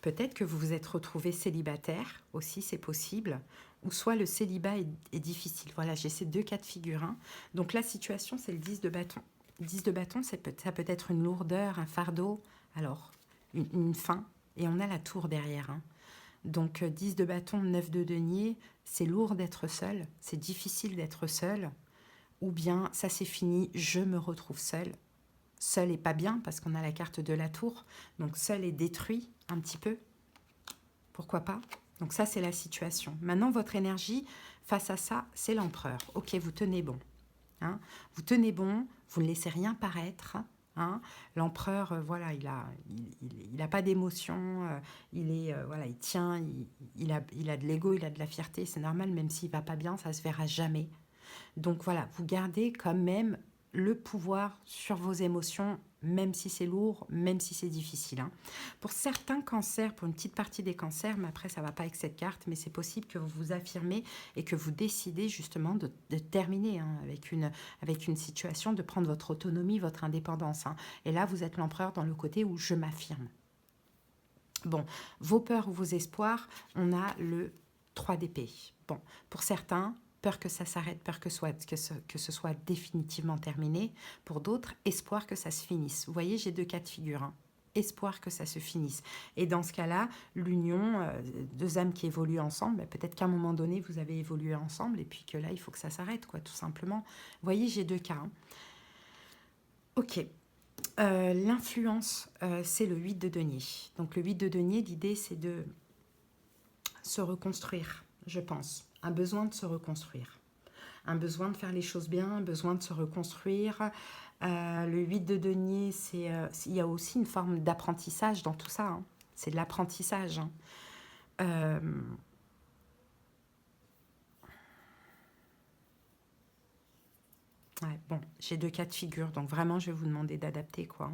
peut-être que vous vous êtes retrouvé célibataire aussi, c'est possible. Ou soit le célibat est difficile. Voilà, j'ai ces deux cas de figure. Donc la situation, c'est le 10 de bâton. 10 de bâton, ça peut être une lourdeur, un fardeau. Alors, une fin. Et on a la tour derrière. Donc 10 de bâton, 9 de denier, c'est lourd d'être seul. C'est difficile d'être seul. Ou bien, ça c'est fini, je me retrouve seul. Seul et pas bien, parce qu'on a la carte de la tour. Donc seul et détruit un petit peu. Pourquoi pas? Donc ça, c'est la situation. Maintenant, votre énergie face à ça, c'est l'empereur. Ok, vous tenez bon. Vous tenez bon, vous ne laissez rien paraître. L'empereur, voilà, il a pas d'émotion. Il tient, il a de l'ego, il a de la fierté. C'est normal, même s'il va pas bien, ça se verra jamais. Donc voilà, vous gardez quand même le pouvoir sur vos émotions, même si c'est lourd, même si c'est difficile. Pour certains cancers, pour une petite partie des cancers, mais après ça ne va pas avec cette carte, mais c'est possible que vous vous affirmez et que vous décidez justement de terminer avec une situation, de prendre votre autonomie, votre indépendance. Et là, vous êtes l'empereur dans le côté où je m'affirme. Bon, vos peurs ou vos espoirs, on a le 3 d'épée. Bon, pour certains, peur que ça s'arrête, peur que ce soit définitivement terminé. Pour d'autres, espoir que ça se finisse. Vous voyez, j'ai deux cas de figure. Espoir que ça se finisse. Et dans ce cas-là, l'union, deux âmes qui évoluent ensemble, peut-être qu'à un moment donné, vous avez évolué ensemble et puis que là, il faut que ça s'arrête, quoi, tout simplement. Vous voyez, j'ai deux cas. Ok. L'influence, c'est le 8 de denier. Donc le 8 de denier, l'idée c'est de se reconstruire, je pense. Un besoin de se reconstruire. Un besoin de faire les choses bien, un besoin de se reconstruire. Le 8 de denier, il y a aussi une forme d'apprentissage dans tout ça. Hein. C'est de l'apprentissage. Hein. Ouais, bon, j'ai 2 cas de figure, donc vraiment, je vais vous demander d'adapter, quoi.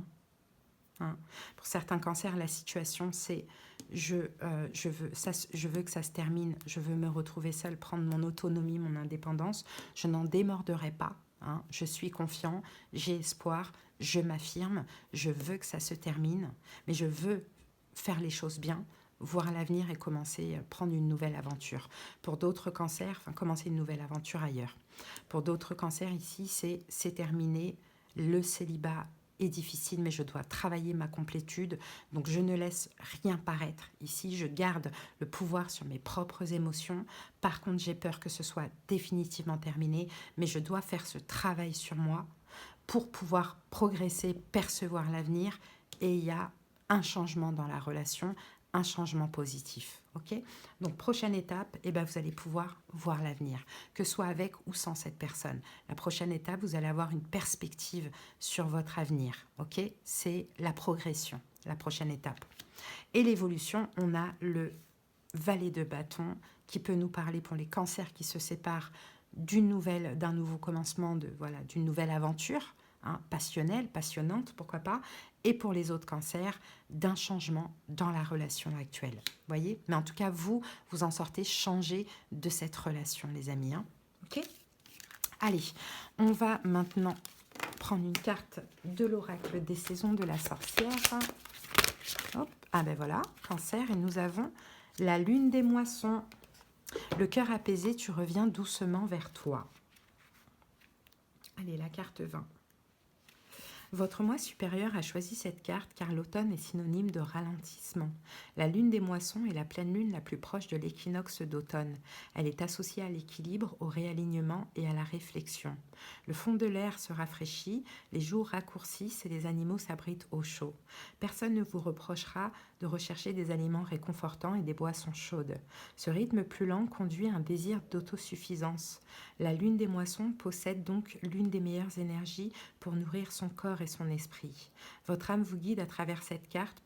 Hein. Pour certains cancers, la situation, c'est je veux que ça se termine, je veux me retrouver seule, prendre mon autonomie, mon indépendance, je n'en démorderai pas. Hein. Je suis confiant, j'ai espoir, je m'affirme, je veux que ça se termine, mais je veux faire les choses bien, voir l'avenir et commencer à prendre une nouvelle aventure. Pour d'autres cancers, commencer une nouvelle aventure ailleurs. Pour d'autres cancers, ici, c'est terminé, le célibat est difficile, mais je dois travailler ma complétude, donc je ne laisse rien paraître. Ici, je garde le pouvoir sur mes propres émotions. Par contre, j'ai peur que ce soit définitivement terminé, mais je dois faire ce travail sur moi pour pouvoir progresser, percevoir l'avenir, et il y a un changement dans la relation, un changement positif. Okay, donc, prochaine étape, vous allez pouvoir voir l'avenir, que ce soit avec ou sans cette personne. La prochaine étape, vous allez avoir une perspective sur votre avenir. Okay, c'est la progression, la prochaine étape. Et l'évolution, on a le valet de bâton qui peut nous parler pour les cancers qui se séparent d'un nouveau commencement, d'une nouvelle aventure, hein, passionnelle, passionnante, pourquoi pas, et pour les autres cancers, d'un changement dans la relation actuelle. Voyez? Mais en tout cas, vous en sortez changé de cette relation, les amis. Hein. Ok? Allez, on va maintenant prendre une carte de l'oracle des saisons de la sorcière. Hop, ah ben voilà, cancer, et nous avons la lune des moissons. Le cœur apaisé, tu reviens doucement vers toi. Allez, la carte 20. Votre moi supérieur a choisi cette carte car l'automne est synonyme de ralentissement. La lune des moissons est la pleine lune la plus proche de l'équinoxe d'automne. Elle est associée à l'équilibre, au réalignement et à la réflexion. Le fond de l'air se rafraîchit, les jours raccourcissent et les animaux s'abritent au chaud. Personne ne vous reprochera de rechercher des aliments réconfortants et des boissons chaudes. Ce rythme plus lent conduit à un désir d'autosuffisance. La lune des moissons possède donc l'une des meilleures énergies pour nourrir son corps et son esprit. Votre âme vous guide à travers cette carte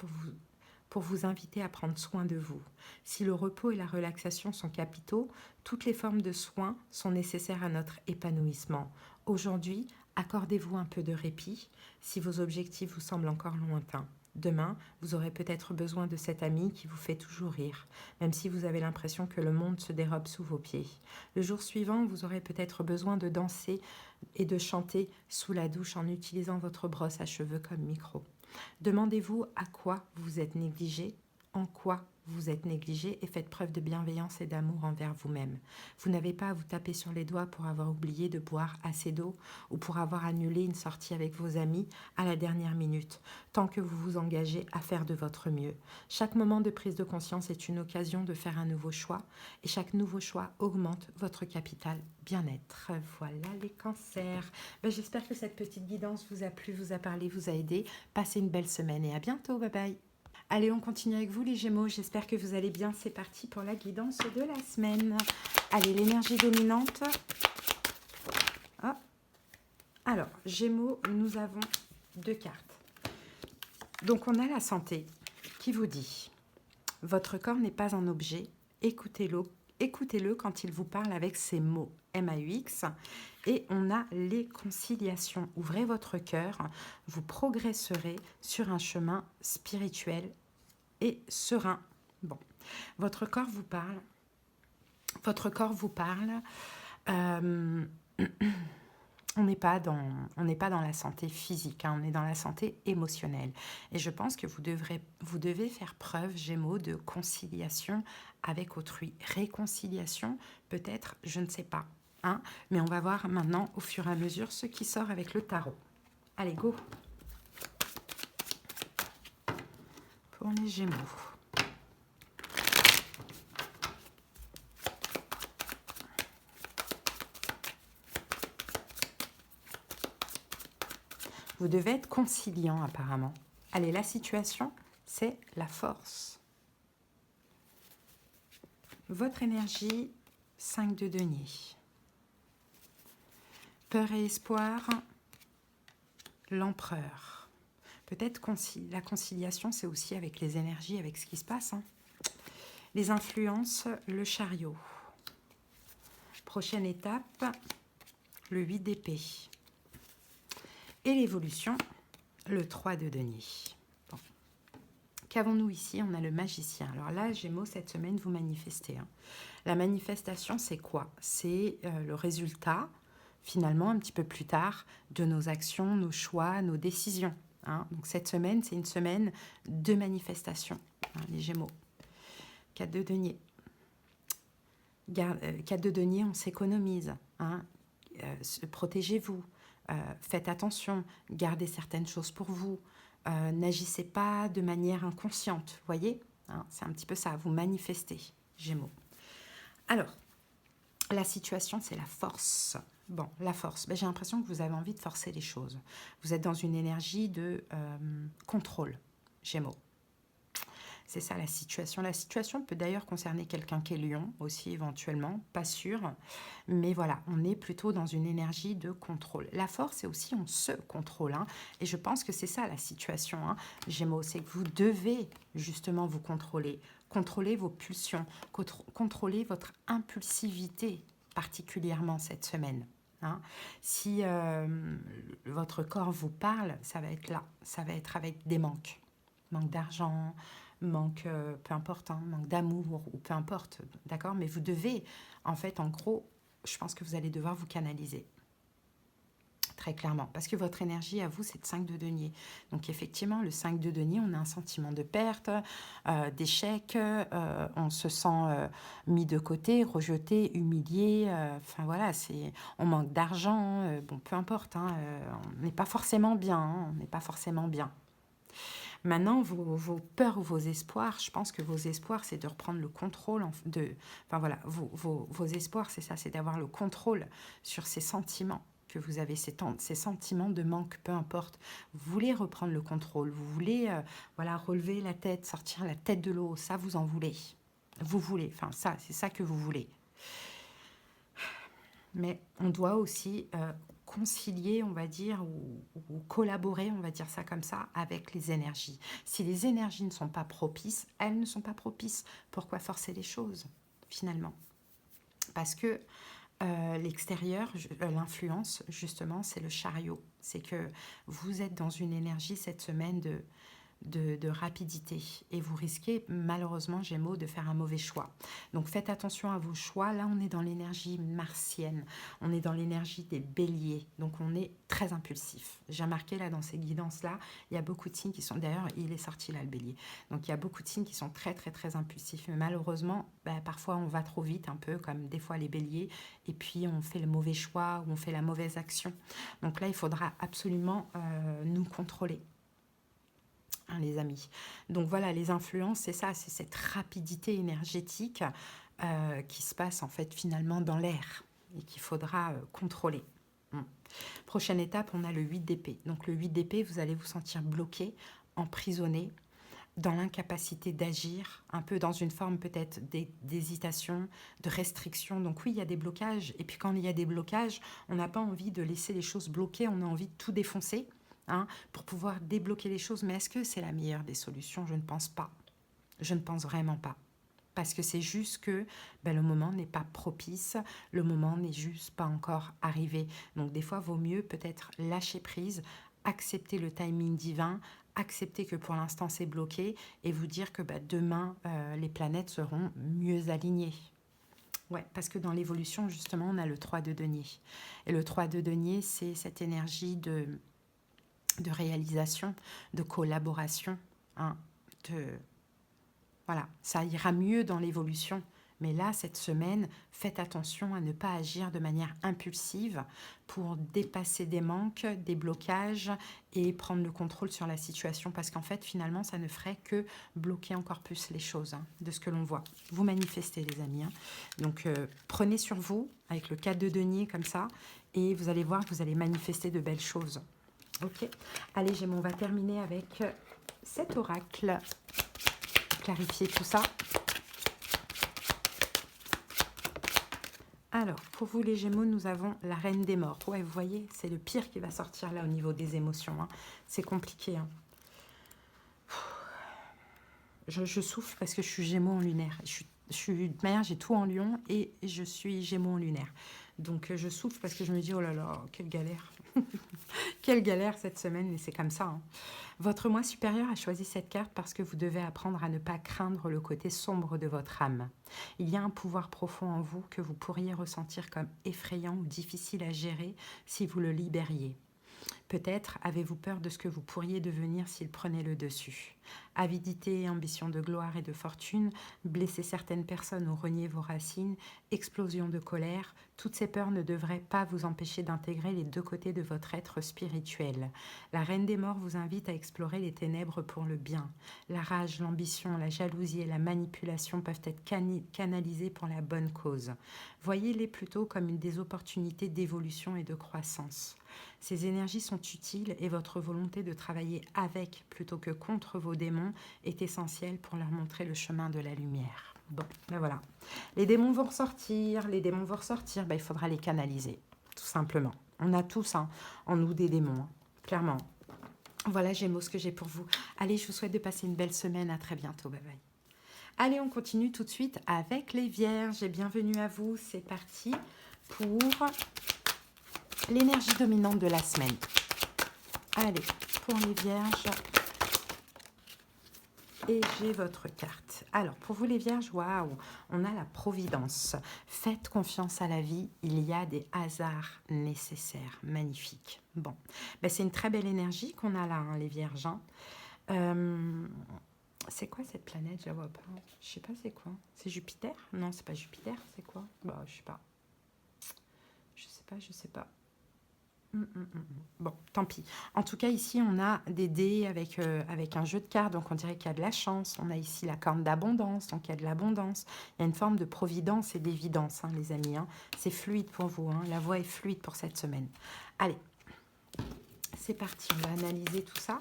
pour vous inviter à prendre soin de vous. Si le repos et la relaxation sont capitaux, toutes les formes de soins sont nécessaires à notre épanouissement. Aujourd'hui, accordez-vous un peu de répit si vos objectifs vous semblent encore lointains. Demain, vous aurez peut-être besoin de cet ami qui vous fait toujours rire, même si vous avez l'impression que le monde se dérobe sous vos pieds. Le jour suivant, vous aurez peut-être besoin de danser et de chanter sous la douche en utilisant votre brosse à cheveux comme micro. Demandez-vous à quoi vous êtes négligé, en quoi vous êtes négligé, et faites preuve de bienveillance et d'amour envers vous-même. Vous n'avez pas à vous taper sur les doigts pour avoir oublié de boire assez d'eau ou pour avoir annulé une sortie avec vos amis à la dernière minute, tant que vous vous engagez à faire de votre mieux. Chaque moment de prise de conscience est une occasion de faire un nouveau choix, et chaque nouveau choix augmente votre capital bien-être. Voilà les cancers. J'espère que cette petite guidance vous a plu, vous a parlé, vous a aidé. Passez une belle semaine et à bientôt. Bye bye. Allez, on continue avec vous les Gémeaux. J'espère que vous allez bien. C'est parti pour la guidance de la semaine. Allez, l'énergie dominante. Ah. Alors, Gémeaux, nous avons 2 cartes. Donc, on a la santé qui vous dit « Votre corps n'est pas un objet. Écoutez-le quand il vous parle avec ses mots. » M-A-U-X. Et on a les conciliations. Ouvrez votre cœur. Vous progresserez sur un chemin spirituel et serein. Bon, votre corps vous parle. Votre corps vous parle. On n'est pas dans la santé physique, hein, on est dans la santé émotionnelle. Et je pense que vous devez faire preuve, Gémeaux, de conciliation avec autrui. Réconciliation, peut-être, je ne sais pas. Hein, mais on va voir maintenant, au fur et à mesure, ce qui sort avec le tarot. Allez, go! Pour les Gémeaux. Vous devez être conciliant apparemment. Allez, la situation, c'est la force. Votre énergie, 5 de denier. Peur et espoir, l'empereur. Peut-être la conciliation, c'est aussi avec les énergies, avec ce qui se passe. Hein. Les influences, le chariot. Prochaine étape, le 8 d'épée. Et l'évolution, le 3 de denier. Bon. Qu'avons-nous ici? On a le magicien. Alors là, Gémeaux, cette semaine, vous manifestez. Hein. La manifestation, c'est quoi? C'est le résultat, finalement, un petit peu plus tard, de nos actions, nos choix, nos décisions. Hein. Donc cette semaine, c'est une semaine de manifestation, hein, les Gémeaux. 4 de denier. 4 de denier, on s'économise. Hein. Protégez-vous. Faites attention. Gardez certaines choses pour vous. N'agissez pas de manière inconsciente. Vous voyez, hein, c'est un petit peu ça. Vous manifestez, Gémeaux. Alors, la situation, c'est la force. Bon, la force. Ben, j'ai l'impression que vous avez envie de forcer les choses. Vous êtes dans une énergie de contrôle, Gémeaux. C'est ça la situation. La situation peut d'ailleurs concerner quelqu'un qui est Lion aussi éventuellement, pas sûr. Mais voilà, on est plutôt dans une énergie de contrôle. La force, c'est aussi on se contrôle. Hein, et je pense que c'est ça la situation, hein, Gémeaux. C'est que vous devez justement vous contrôler. Contrôler vos pulsions. Contrôler votre impulsivité particulièrement cette semaine. Hein. Si votre corps vous parle, ça va être là. Ça va être avec des manques. Manque d'argent, manque, peu importe, hein, manque d'amour ou peu importe, d'accord? Mais vous devez, en fait, en gros, je pense que vous allez devoir vous canaliser. Très clairement, parce que votre énergie à vous, c'est de 5 de denier. Donc effectivement, le 5 de denier, on a un sentiment de perte, d'échec, on se sent mis de côté, rejeté, humilié, enfin voilà, on manque d'argent, bon, peu importe, hein, on n'est pas forcément bien, hein, on n'est pas forcément bien. Maintenant, vos peurs ou vos espoirs, je pense que vos espoirs, c'est de reprendre le contrôle. Enfin voilà, vos espoirs, c'est ça, c'est d'avoir le contrôle sur ces sentiments que vous avez, ces sentiments de manque, peu importe. Vous voulez reprendre le contrôle, vous voulez voilà, relever la tête, sortir la tête de l'eau, ça vous en voulez. Vous voulez, enfin ça, c'est ça que vous voulez. Mais on doit aussi concilier, on va dire, ou collaborer, on va dire ça comme ça, avec les énergies. Si les énergies ne sont pas propices, elles ne sont pas propices. Pourquoi forcer les choses, finalement? Parce que l'extérieur, l'influence, justement, c'est le chariot. C'est que vous êtes dans une énergie cette semaine de rapidité et vous risquez malheureusement Gémeaux de faire un mauvais choix. Donc faites attention à vos choix. Là on est dans l'énergie martienne, on est dans l'énergie des béliers, donc on est très impulsif. J'ai remarqué là dans ces guidances là, il y a beaucoup de signes qui sont, d'ailleurs il est sorti là le bélier, donc il y a beaucoup de signes qui sont très très très impulsifs, mais malheureusement parfois on va trop vite, un peu comme des fois les béliers, et puis on fait le mauvais choix ou on fait la mauvaise action. Donc là il faudra absolument nous contrôler, les amis. Donc voilà, les influences, c'est ça, c'est cette rapidité énergétique qui se passe en fait finalement dans l'air et qu'il faudra contrôler. Prochaine étape, on a le 8 d'épée. Donc le 8 d'épée, vous allez vous sentir bloqué, emprisonné, dans l'incapacité d'agir, un peu dans une forme peut-être d'hésitation, de restriction. Donc oui, il y a des blocages. Et puis quand il y a des blocages, on n'a pas envie de laisser les choses bloquées, on a envie de tout défoncer. Hein, pour pouvoir débloquer les choses. Mais est-ce que c'est la meilleure des solutions? Je ne pense pas. Je ne pense vraiment pas. Parce que c'est juste que le moment n'est pas propice, le moment n'est juste pas encore arrivé. Donc des fois, vaut mieux peut-être lâcher prise, accepter le timing divin, accepter que pour l'instant c'est bloqué et vous dire que demain, les planètes seront mieux alignées. Ouais, parce que dans l'évolution, justement, on a le 3 de denier. Et le 3 de denier, c'est cette énergie de réalisation, de collaboration. Hein, voilà, ça ira mieux dans l'évolution. Mais là, cette semaine, faites attention à ne pas agir de manière impulsive pour dépasser des manques, des blocages et prendre le contrôle sur la situation. Parce qu'en fait, finalement, ça ne ferait que bloquer encore plus les choses, hein, de ce que l'on voit. Vous manifestez, les amis. Hein. Donc, prenez sur vous, avec le 4 de denier comme ça, et vous allez voir que vous allez manifester de belles choses. Ok. Allez, Gémeaux, on va terminer avec cet oracle. Clarifier tout ça. Alors, pour vous les Gémeaux, nous avons la Reine des Morts. Ouais, vous voyez, c'est le pire qui va sortir là au niveau des émotions. Hein. C'est compliqué. Hein. Je souffle parce que je suis Gémeaux en lunaire. De manière, j'ai tout en Lion et je suis Gémeaux en lunaire. Donc, je souffle parce que je me dis, oh là là, quelle galère. Quelle galère cette semaine, mais c'est comme ça. Hein. Votre moi supérieur a choisi cette carte parce que vous devez apprendre à ne pas craindre le côté sombre de votre âme. Il y a un pouvoir profond en vous que vous pourriez ressentir comme effrayant ou difficile à gérer si vous le libériez. Peut-être avez-vous peur de ce que vous pourriez devenir s'il prenait le dessus. Avidité, ambition de gloire et de fortune, blesser certaines personnes ou renier vos racines, explosion de colère, toutes ces peurs ne devraient pas vous empêcher d'intégrer les deux côtés de votre être spirituel. La Reine des Morts vous invite à explorer les ténèbres pour le bien. La rage, l'ambition, la jalousie et la manipulation peuvent être canalisées pour la bonne cause. Voyez-les plutôt comme des opportunités d'évolution et de croissance. Ces énergies sont utiles et votre volonté de travailler avec plutôt que contre vos démons est essentielle pour leur montrer le chemin de la lumière. Bon, ben voilà. Les démons vont ressortir, ben, il faudra les canaliser, tout simplement. On a tous en nous des démons, clairement. Voilà Gémeaux, ce que j'ai pour vous. Allez, je vous souhaite de passer une belle semaine. À très bientôt. Bye bye. Allez, on continue tout de suite avec les Vierges. Et bienvenue à vous. C'est parti pour l'énergie dominante de la semaine. Allez, pour les Vierges. Et j'ai votre carte. Alors, pour vous les Vierges, waouh, on a la providence. Faites confiance à la vie, il y a des hasards nécessaires. Magnifique. Bon, ben, c'est une très belle énergie qu'on a là, hein, les Vierges. Hein. C'est quoi cette planète? Je vois pas. Je sais pas c'est quoi. C'est Jupiter? Non, c'est pas Jupiter, c'est quoi? Bah, je sais pas. Je sais pas. Bon, tant pis. En tout cas, ici, on a des dés avec un jeu de cartes, donc on dirait qu'il y a de la chance. On a ici la corne d'abondance, donc il y a de l'abondance. Il y a une forme de providence et d'évidence, hein, les amis. Hein. C'est fluide pour vous, hein. La voie est fluide pour cette semaine. Allez, c'est parti, on va analyser tout ça.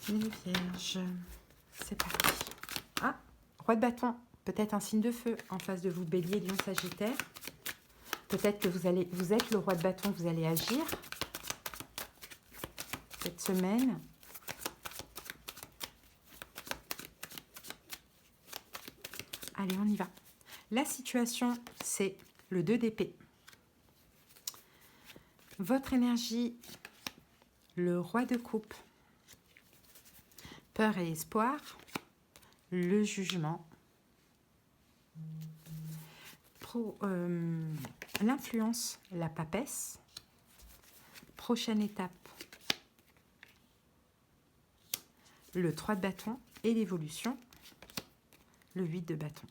Les Vierges, c'est parti. Ah, roi de bâton, peut-être un signe de feu en face de vous, Bélier, Lion, Sagittaire. Peut-être que vous êtes le roi de bâton, vous allez agir cette semaine. Allez, on y va. La situation, c'est le 2 d'épée. Votre énergie, le roi de coupe. Peur et espoir, le jugement. L'influence, la papesse. Prochaine étape, le 3 de bâton et l'évolution, le 8 de bâton.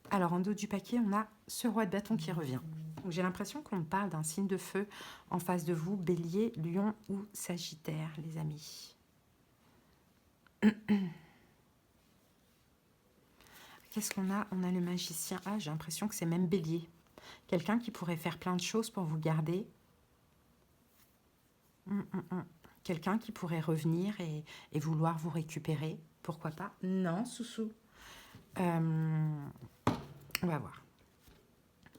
Alors, en dos du paquet, on a ce roi de bâton qui revient. J'ai l'impression qu'on parle d'un signe de feu en face de vous, Bélier, Lion ou Sagittaire, les amis. Qu'est-ce qu'on a? On a le magicien. Ah, j'ai l'impression que c'est même Bélier. Quelqu'un qui pourrait faire plein de choses pour vous garder. Quelqu'un qui pourrait revenir et vouloir vous récupérer. Pourquoi pas? Non, Soussou. On va voir.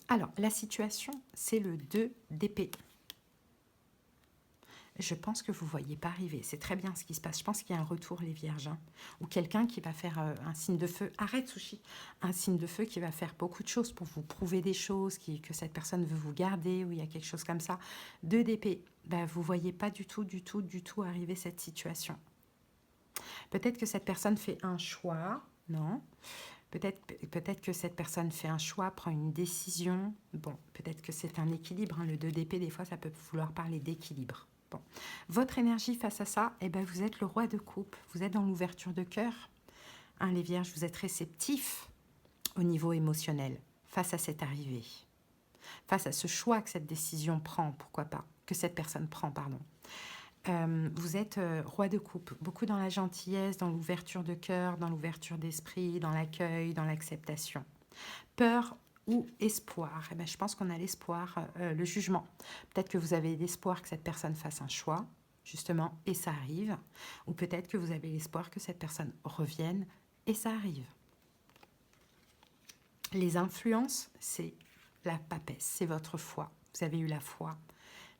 Alors, la situation, c'est le 2 d'épée. Je pense que vous ne voyez pas arriver. C'est très bien ce qui se passe. Je pense qu'il y a un retour, les Vierges. Hein. Ou quelqu'un qui va faire un signe de feu. Arrête, Sushi. Un signe de feu qui va faire beaucoup de choses pour vous prouver des choses, que cette personne veut vous garder, ou il y a quelque chose comme ça. 2 d'épée. Ben, vous ne voyez pas du tout arriver cette situation. Peut-être que cette personne fait un choix. Non. Peut-être que cette personne fait un choix, prend une décision. Bon, peut-être que c'est un équilibre. Hein. Le 2 d'épée, des fois, ça peut vouloir parler d'équilibre. Bon. Votre énergie face à ça, eh ben, vous êtes le roi de coupe. Vous êtes dans l'ouverture de cœur. Hein, les Vierges, vous êtes réceptifs au niveau émotionnel face à cette arrivée. Face à ce choix que cette décision prend, pourquoi pas, que cette personne prend, pardon. Vous êtes roi de coupe, beaucoup dans la gentillesse, dans l'ouverture de cœur, dans l'ouverture d'esprit, dans l'accueil, dans l'acceptation. Peur ou espoir? Eh bien, je pense qu'on a l'espoir, le jugement. Peut-être que vous avez l'espoir que cette personne fasse un choix, justement, et ça arrive. Ou peut-être que vous avez l'espoir que cette personne revienne, et ça arrive. Les influences, c'est la papesse, c'est votre foi. Vous avez eu la foi,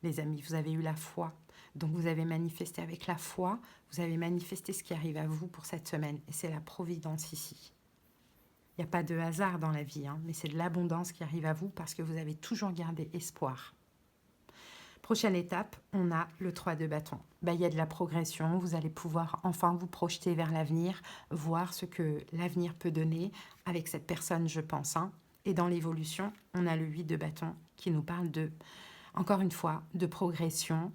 les amis, vous avez eu la foi. Donc vous avez manifesté avec la foi, vous avez manifesté ce qui arrive à vous pour cette semaine. Et c'est la providence ici. Il n'y a pas de hasard dans la vie, hein, mais c'est de l'abondance qui arrive à vous parce que vous avez toujours gardé espoir. Prochaine étape, on a le 3 de bâton. Ben, il y a de la progression, vous allez pouvoir enfin vous projeter vers l'avenir, voir ce que l'avenir peut donner avec cette personne, je pense. Hein. Et dans l'évolution, on a le 8 de bâton qui nous parle de, encore une fois, de progression,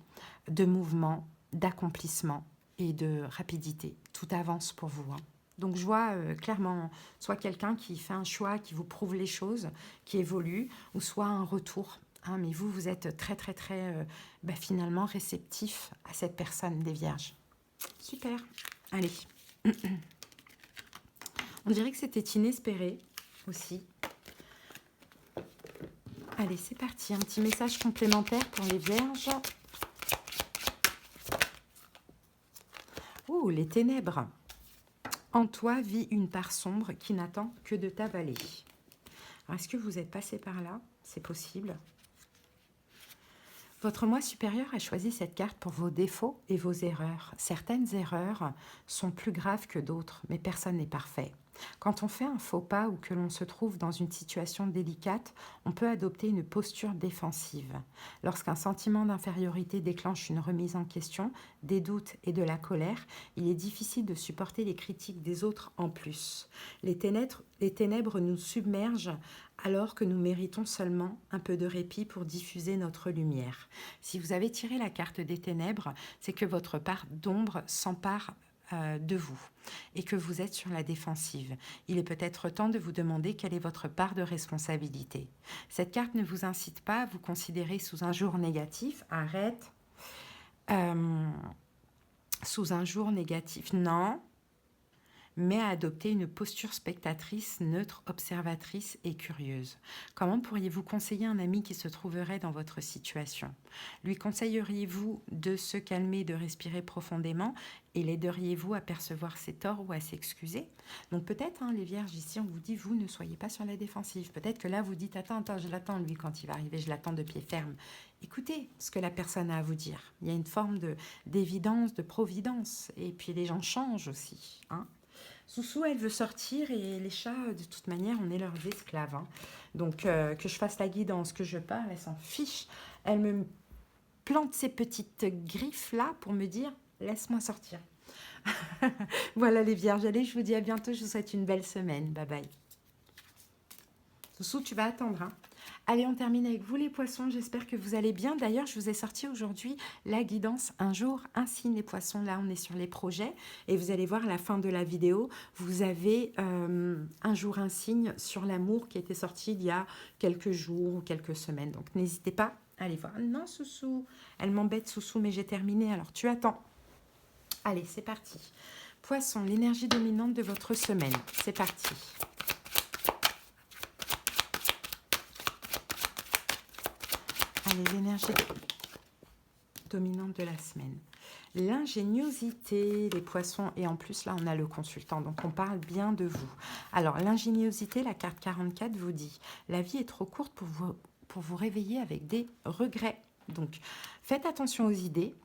de mouvement, d'accomplissement et de rapidité. Tout avance pour vous. Hein. Donc je vois clairement soit quelqu'un qui fait un choix, qui vous prouve les choses, qui évolue, ou soit un retour. Hein, mais vous, vous êtes très, très, très, finalement, réceptif à cette personne des Vierges. Super. Allez. On dirait que c'était inespéré aussi. Allez, c'est parti. Un petit message complémentaire pour les Vierges. Oh, les ténèbres. En toi vit une part sombre qui n'attend que de t'avaler. Est-ce que vous êtes passé par là? C'est possible. Votre moi supérieur a choisi cette carte pour vos défauts et vos erreurs. Certaines erreurs sont plus graves que d'autres, mais personne n'est parfait. Quand on fait un faux pas ou que l'on se trouve dans une situation délicate, on peut adopter une posture défensive. Lorsqu'un sentiment d'infériorité déclenche une remise en question, des doutes et de la colère, il est difficile de supporter les critiques des autres en plus. Les ténèbres nous submergent alors que nous méritons seulement un peu de répit pour diffuser notre lumière. Si vous avez tiré la carte des ténèbres, c'est que votre part d'ombre s'empare de vous et que vous êtes sur la défensive. Il est peut-être temps de vous demander quelle est votre part de responsabilité. Cette carte ne vous incite pas à vous considérer sous un jour négatif. Arrête. Sous un jour négatif. Non. Mais à adopter une posture spectatrice, neutre, observatrice et curieuse. Comment pourriez-vous conseiller un ami qui se trouverait dans votre situation? Lui conseilleriez-vous de se calmer, de respirer profondément et l'aideriez-vous à percevoir ses torts ou à s'excuser? Donc peut-être, hein, les Vierges, ici, on vous dit, vous ne soyez pas sur la défensive. Peut-être que là, vous dites, attends, je l'attends, lui, quand il va arriver, je l'attends de pied ferme. Écoutez ce que la personne a à vous dire. Il y a une forme d'évidence, de providence. Et puis les gens changent aussi, hein. Soussou, elle veut sortir et les chats, de toute manière, on est leurs esclaves. Hein. Donc, que je fasse la guidance, que je parle, elle s'en fiche. Elle me plante ses petites griffes-là pour me dire « laisse-moi sortir ». Voilà les Vierges, allez, je vous dis à bientôt, je vous souhaite une belle semaine. Bye bye. Soussou, tu vas attendre, hein. Allez, on termine avec vous les poissons, j'espère que vous allez bien. D'ailleurs, je vous ai sorti aujourd'hui la guidance un jour, un signe les poissons. Là, on est sur les projets et vous allez voir à la fin de la vidéo, vous avez un jour, un signe sur l'amour qui a été sorti il y a quelques jours ou quelques semaines. Donc, n'hésitez pas à aller voir. Non, Soussou, elle m'embête, Soussou, mais j'ai terminé, alors tu attends. Allez, c'est parti. Poisson, l'énergie dominante de votre semaine. C'est parti. Allez, l'énergie dominante de la semaine. L'ingéniosité, les poissons. Et en plus, là, on a le consultant. Donc, on parle bien de vous. Alors, l'ingéniosité, la carte 44 vous dit « La vie est trop courte pour vous réveiller avec des regrets. » Donc, faites attention aux idées.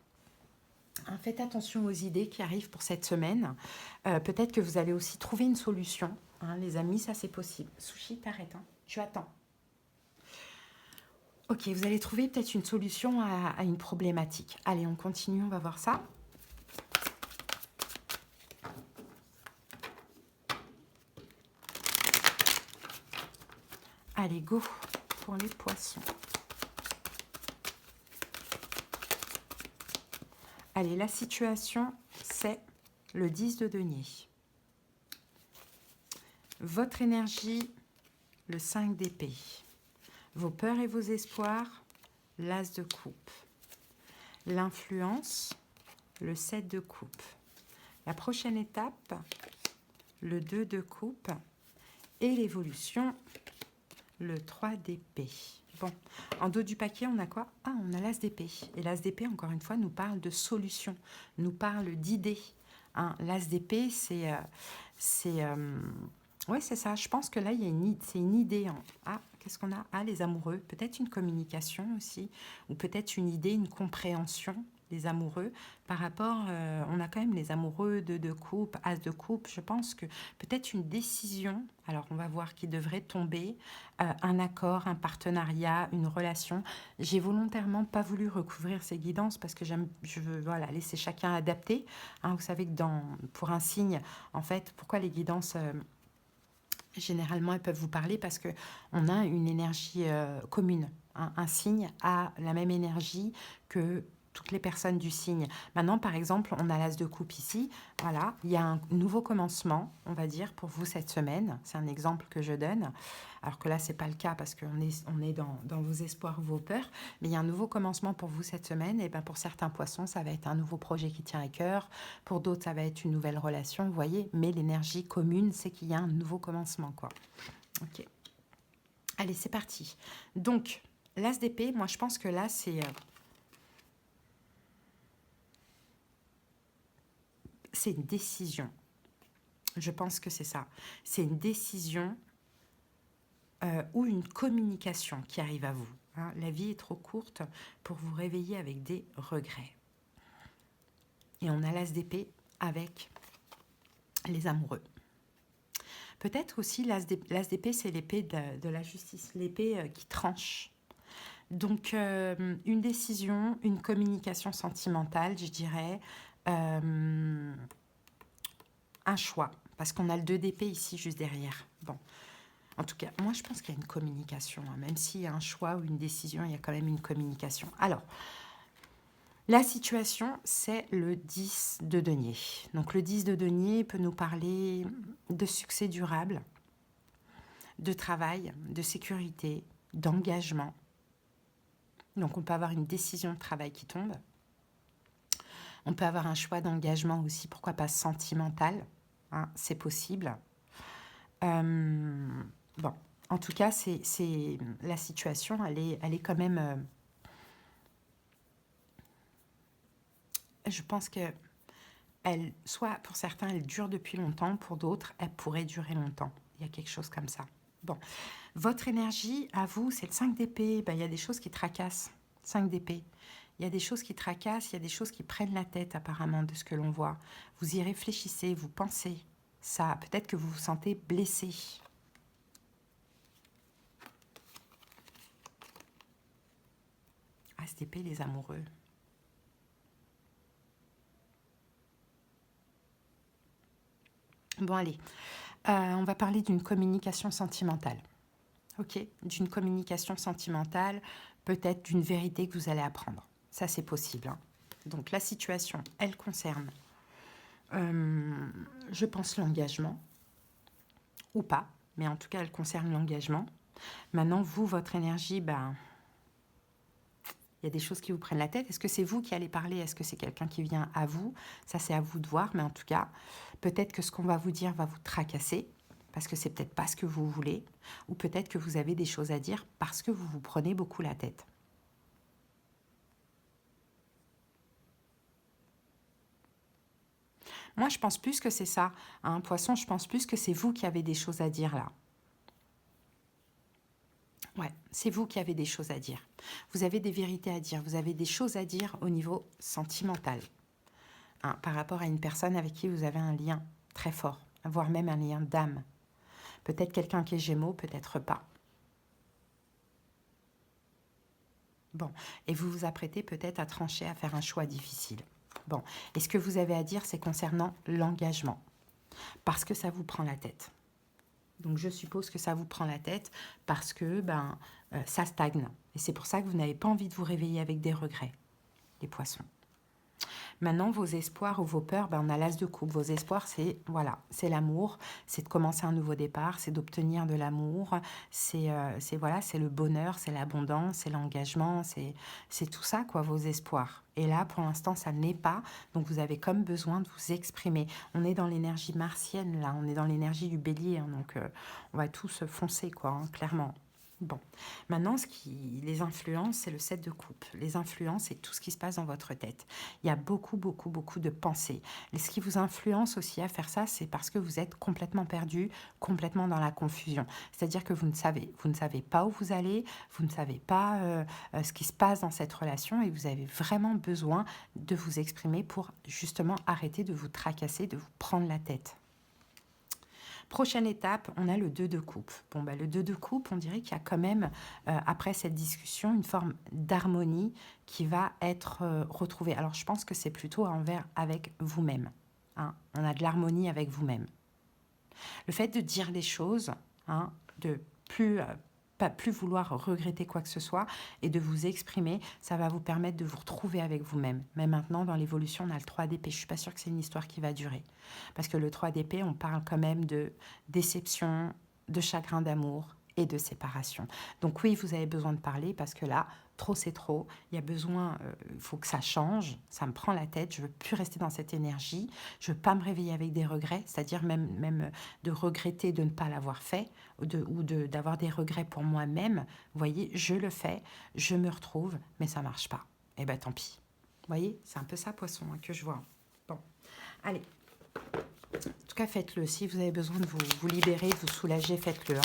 Hein, faites attention aux idées qui arrivent pour cette semaine. Peut-être que vous allez aussi trouver une solution. Hein, les amis, ça, c'est possible. Sushi, t'arrêtes. Hein, tu attends. Ok, vous allez trouver peut-être une solution à une problématique. Allez, on continue, on va voir ça. Allez, go pour les poissons. Allez, la situation, c'est le 10 de denier. Votre énergie, le 5 d'épée. Vos peurs et vos espoirs, l'as de coupe. L'influence, le 7 de coupe. La prochaine étape, le 2 de coupe. Et l'évolution, le 3 d'épée. Bon, en dos du paquet, on a quoi? Ah, on a l'as d'épée. Et l'as d'épée, encore une fois, nous parle de solutions, nous parle d'idées. Hein, l'as d'épée, ouais, c'est ça. Je pense que là, c'est une idée. Ah, qu'est-ce qu'on a? Ah, les amoureux. Peut-être une communication aussi, ou peut-être une idée, une compréhension des amoureux par rapport, on a quand même les amoureux de coupe, as de coupe. Je pense que peut-être une décision, alors on va voir qui devrait tomber, un accord, un partenariat, une relation. J'ai volontairement pas voulu recouvrir ces guidances parce que je veux voilà, laisser chacun adapter. Hein, vous savez que pour un signe, en fait, pourquoi les guidances généralement, elles peuvent vous parler parce que on a une énergie commune. Hein. Un signe a la même énergie que toutes les personnes du signe. Maintenant, par exemple, on a l'as de coupe ici. Voilà, il y a un nouveau commencement, on va dire, pour vous cette semaine. C'est un exemple que je donne. Alors que là, c'est pas le cas parce on est dans vos espoirs, vos peurs. Mais il y a un nouveau commencement pour vous cette semaine. Et ben pour certains poissons, ça va être un nouveau projet qui tient à cœur. Pour d'autres, ça va être une nouvelle relation, vous voyez. Mais l'énergie commune, c'est qu'il y a un nouveau commencement, quoi. Ok. Allez, c'est parti. Donc, l'as d'épée, moi, je pense que là, c'est une décision. Je pense que c'est ça. C'est une décision ou une communication qui arrive à vous. Hein. La vie est trop courte pour vous réveiller avec des regrets. Et on a l'as d'épée avec les amoureux. Peut-être aussi l'as d'épée, c'est l'épée de la justice, l'épée qui tranche. Donc, une décision, une communication sentimentale, je dirais, un choix, parce qu'on a le 2 d'épée ici, juste derrière. Bon, en tout cas, moi, je pense qu'il y a une communication. Hein. Même s'il y a un choix ou une décision, il y a quand même une communication. Alors, la situation, c'est le 10 de denier. Donc, le 10 de denier peut nous parler de succès durable, de travail, de sécurité, d'engagement. Donc, on peut avoir une décision de travail qui tombe. On peut avoir un choix d'engagement aussi, pourquoi pas sentimental. Hein, c'est possible. Bon, en tout cas, c'est la situation, elle est quand même... je pense que soit pour certains, elle dure depuis longtemps, pour d'autres, elle pourrait durer longtemps. Il y a quelque chose comme ça. Bon, votre énergie, à vous, c'est le 5 d'épée. Ben, il y a des choses qui tracassent. 5 d'épée. Il y a des choses qui tracassent, il y a des choses qui prennent la tête apparemment de ce que l'on voit. Vous y réfléchissez, vous pensez. Ça, peut-être que vous vous sentez blessé. As d'épée, les amoureux. Bon, allez. On va parler d'une communication sentimentale. Ok, d'une communication sentimentale, peut-être d'une vérité que vous allez apprendre. Ça, c'est possible. Hein. Donc, la situation, elle concerne, je pense, l'engagement, ou pas, mais en tout cas, elle concerne l'engagement. Maintenant, vous, votre énergie, ben, il y a des choses qui vous prennent la tête. Est-ce que c'est vous qui allez parler? Est-ce que c'est quelqu'un qui vient à vous? Ça, c'est à vous de voir, mais en tout cas, peut-être que ce qu'on va vous dire va vous tracasser, parce que c'est peut-être pas ce que vous voulez, ou peut-être que vous avez des choses à dire parce que vous vous prenez beaucoup la tête. Moi, je pense plus que c'est ça. Hein, poisson, je pense plus que c'est vous qui avez des choses à dire là. Ouais, c'est vous qui avez des choses à dire. Vous avez des vérités à dire. Vous avez des choses à dire au niveau sentimental. Hein, par rapport à une personne avec qui vous avez un lien très fort, voire même un lien d'âme. Peut-être quelqu'un qui est Gémeaux, peut-être pas. Bon, et vous vous apprêtez peut-être à trancher, à faire un choix difficile. Bon, et ce que vous avez à dire, c'est concernant l'engagement, parce que ça vous prend la tête. Donc je suppose que ça vous prend la tête parce que ça stagne. Et c'est pour ça que vous n'avez pas envie de vous réveiller avec des regrets, les poissons. Maintenant, vos espoirs ou vos peurs, on a l'as de coupe. Vos espoirs, c'est voilà, c'est l'amour, c'est de commencer un nouveau départ, c'est d'obtenir de l'amour, c'est voilà, c'est le bonheur, c'est l'abondance, c'est l'engagement, c'est tout ça, quoi, vos espoirs. Et là, pour l'instant, ça n'est pas. Donc, vous avez comme besoin de vous exprimer. On est dans l'énergie martienne, là. On est dans l'énergie du bélier. Hein, donc, on va tous foncer, quoi, hein, clairement. Bon, maintenant, ce qui les influence, c'est le 7 de coupe. Les influences, c'est tout ce qui se passe dans votre tête. Il y a beaucoup, beaucoup, beaucoup de pensées. Et ce qui vous influence aussi à faire ça, c'est parce que vous êtes complètement perdu, complètement dans la confusion. C'est-à-dire que vous ne savez pas où vous allez, vous ne savez pas ce qui se passe dans cette relation et vous avez vraiment besoin de vous exprimer pour justement arrêter de vous tracasser, de vous prendre la tête. Prochaine étape, on a le 2 de coupe. Bon, bah, le 2 de coupe, on dirait qu'il y a quand même, après cette discussion, une forme d'harmonie qui va être retrouvée. Alors, je pense que c'est plutôt avec vous-même. Hein. On a de l'harmonie avec vous-même. Le fait de dire les choses, hein, de pas plus vouloir regretter quoi que ce soit et de vous exprimer, ça va vous permettre de vous retrouver avec vous-même. Mais maintenant, dans l'évolution, on a le 3 d'épée. Je ne suis pas sûre que c'est une histoire qui va durer. Parce que le 3 d'épée, on parle quand même de déception, de chagrin d'amour et de séparation. Donc oui, vous avez besoin de parler parce que là, trop c'est trop. Il y a besoin, il faut que ça change. Ça me prend la tête. Je veux plus rester dans cette énergie. Je veux pas me réveiller avec des regrets, c'est-à-dire même de regretter de ne pas l'avoir fait ou d'avoir des regrets pour moi-même. Vous voyez, je le fais, je me retrouve, mais ça marche pas. Eh ben tant pis. Vous voyez, c'est un peu ça, poisson, hein, que je vois. Bon, allez. En tout cas, faites-le. Si vous avez besoin de vous libérer, de vous soulager, faites-le. Hein.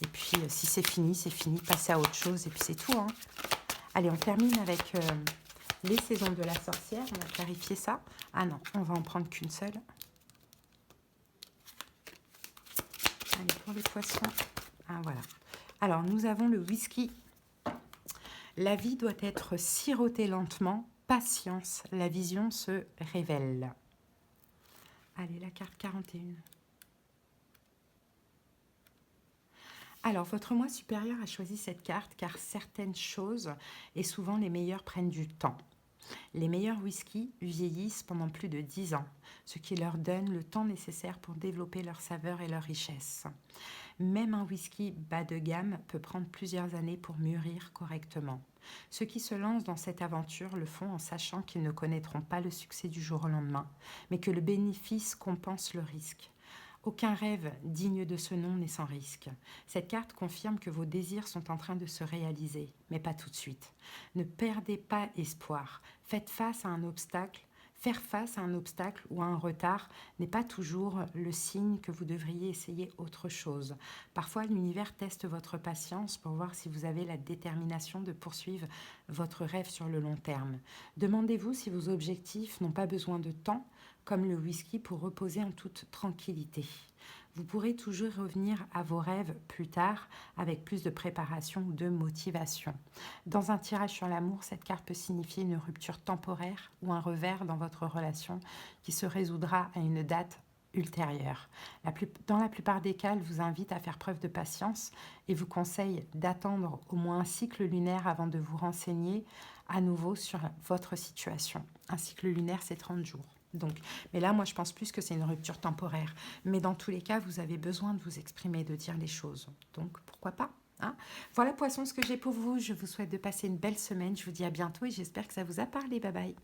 Et puis, si c'est fini, passez à autre chose et puis c'est tout. Hein. Allez, on termine avec les saisons de la sorcière. On va clarifier ça. Ah non, on va en prendre qu'une seule. Allez, pour les poissons. Ah, voilà. Alors, nous avons le whisky. La vie doit être sirotée lentement. Patience, la vision se révèle. Allez, la carte 41. Alors, votre moi supérieur a choisi cette carte car certaines choses, et souvent les meilleures, prennent du temps. Les meilleurs whiskies vieillissent pendant plus de 10 ans, ce qui leur donne le temps nécessaire pour développer leur saveur et leur richesse. Même un whisky bas de gamme peut prendre plusieurs années pour mûrir correctement. Ceux qui se lancent dans cette aventure le font en sachant qu'ils ne connaîtront pas le succès du jour au lendemain, mais que le bénéfice compense le risque. Aucun rêve digne de ce nom n'est sans risque. Cette carte confirme que vos désirs sont en train de se réaliser, mais pas tout de suite. Ne perdez pas espoir. Faites face à un obstacle. Faire face à un obstacle ou à un retard n'est pas toujours le signe que vous devriez essayer autre chose. Parfois, l'univers teste votre patience pour voir si vous avez la détermination de poursuivre votre rêve sur le long terme. Demandez-vous si vos objectifs n'ont pas besoin de temps, comme le whisky, pour reposer en toute tranquillité. Vous pourrez toujours revenir à vos rêves plus tard avec plus de préparation ou de motivation. Dans un tirage sur l'amour, cette carte peut signifier une rupture temporaire ou un revers dans votre relation qui se résoudra à une date ultérieure. Dans la plupart des cas, elle vous invite à faire preuve de patience et vous conseille d'attendre au moins un cycle lunaire avant de vous renseigner à nouveau sur votre situation. Un cycle lunaire, c'est 30 jours. Donc, mais là, moi, je pense plus que c'est une rupture temporaire. Mais dans tous les cas, vous avez besoin de vous exprimer, de dire les choses. Donc, pourquoi pas, hein? Voilà, poissons, ce que j'ai pour vous. Je vous souhaite de passer une belle semaine. Je vous dis à bientôt et j'espère que ça vous a parlé. Bye bye.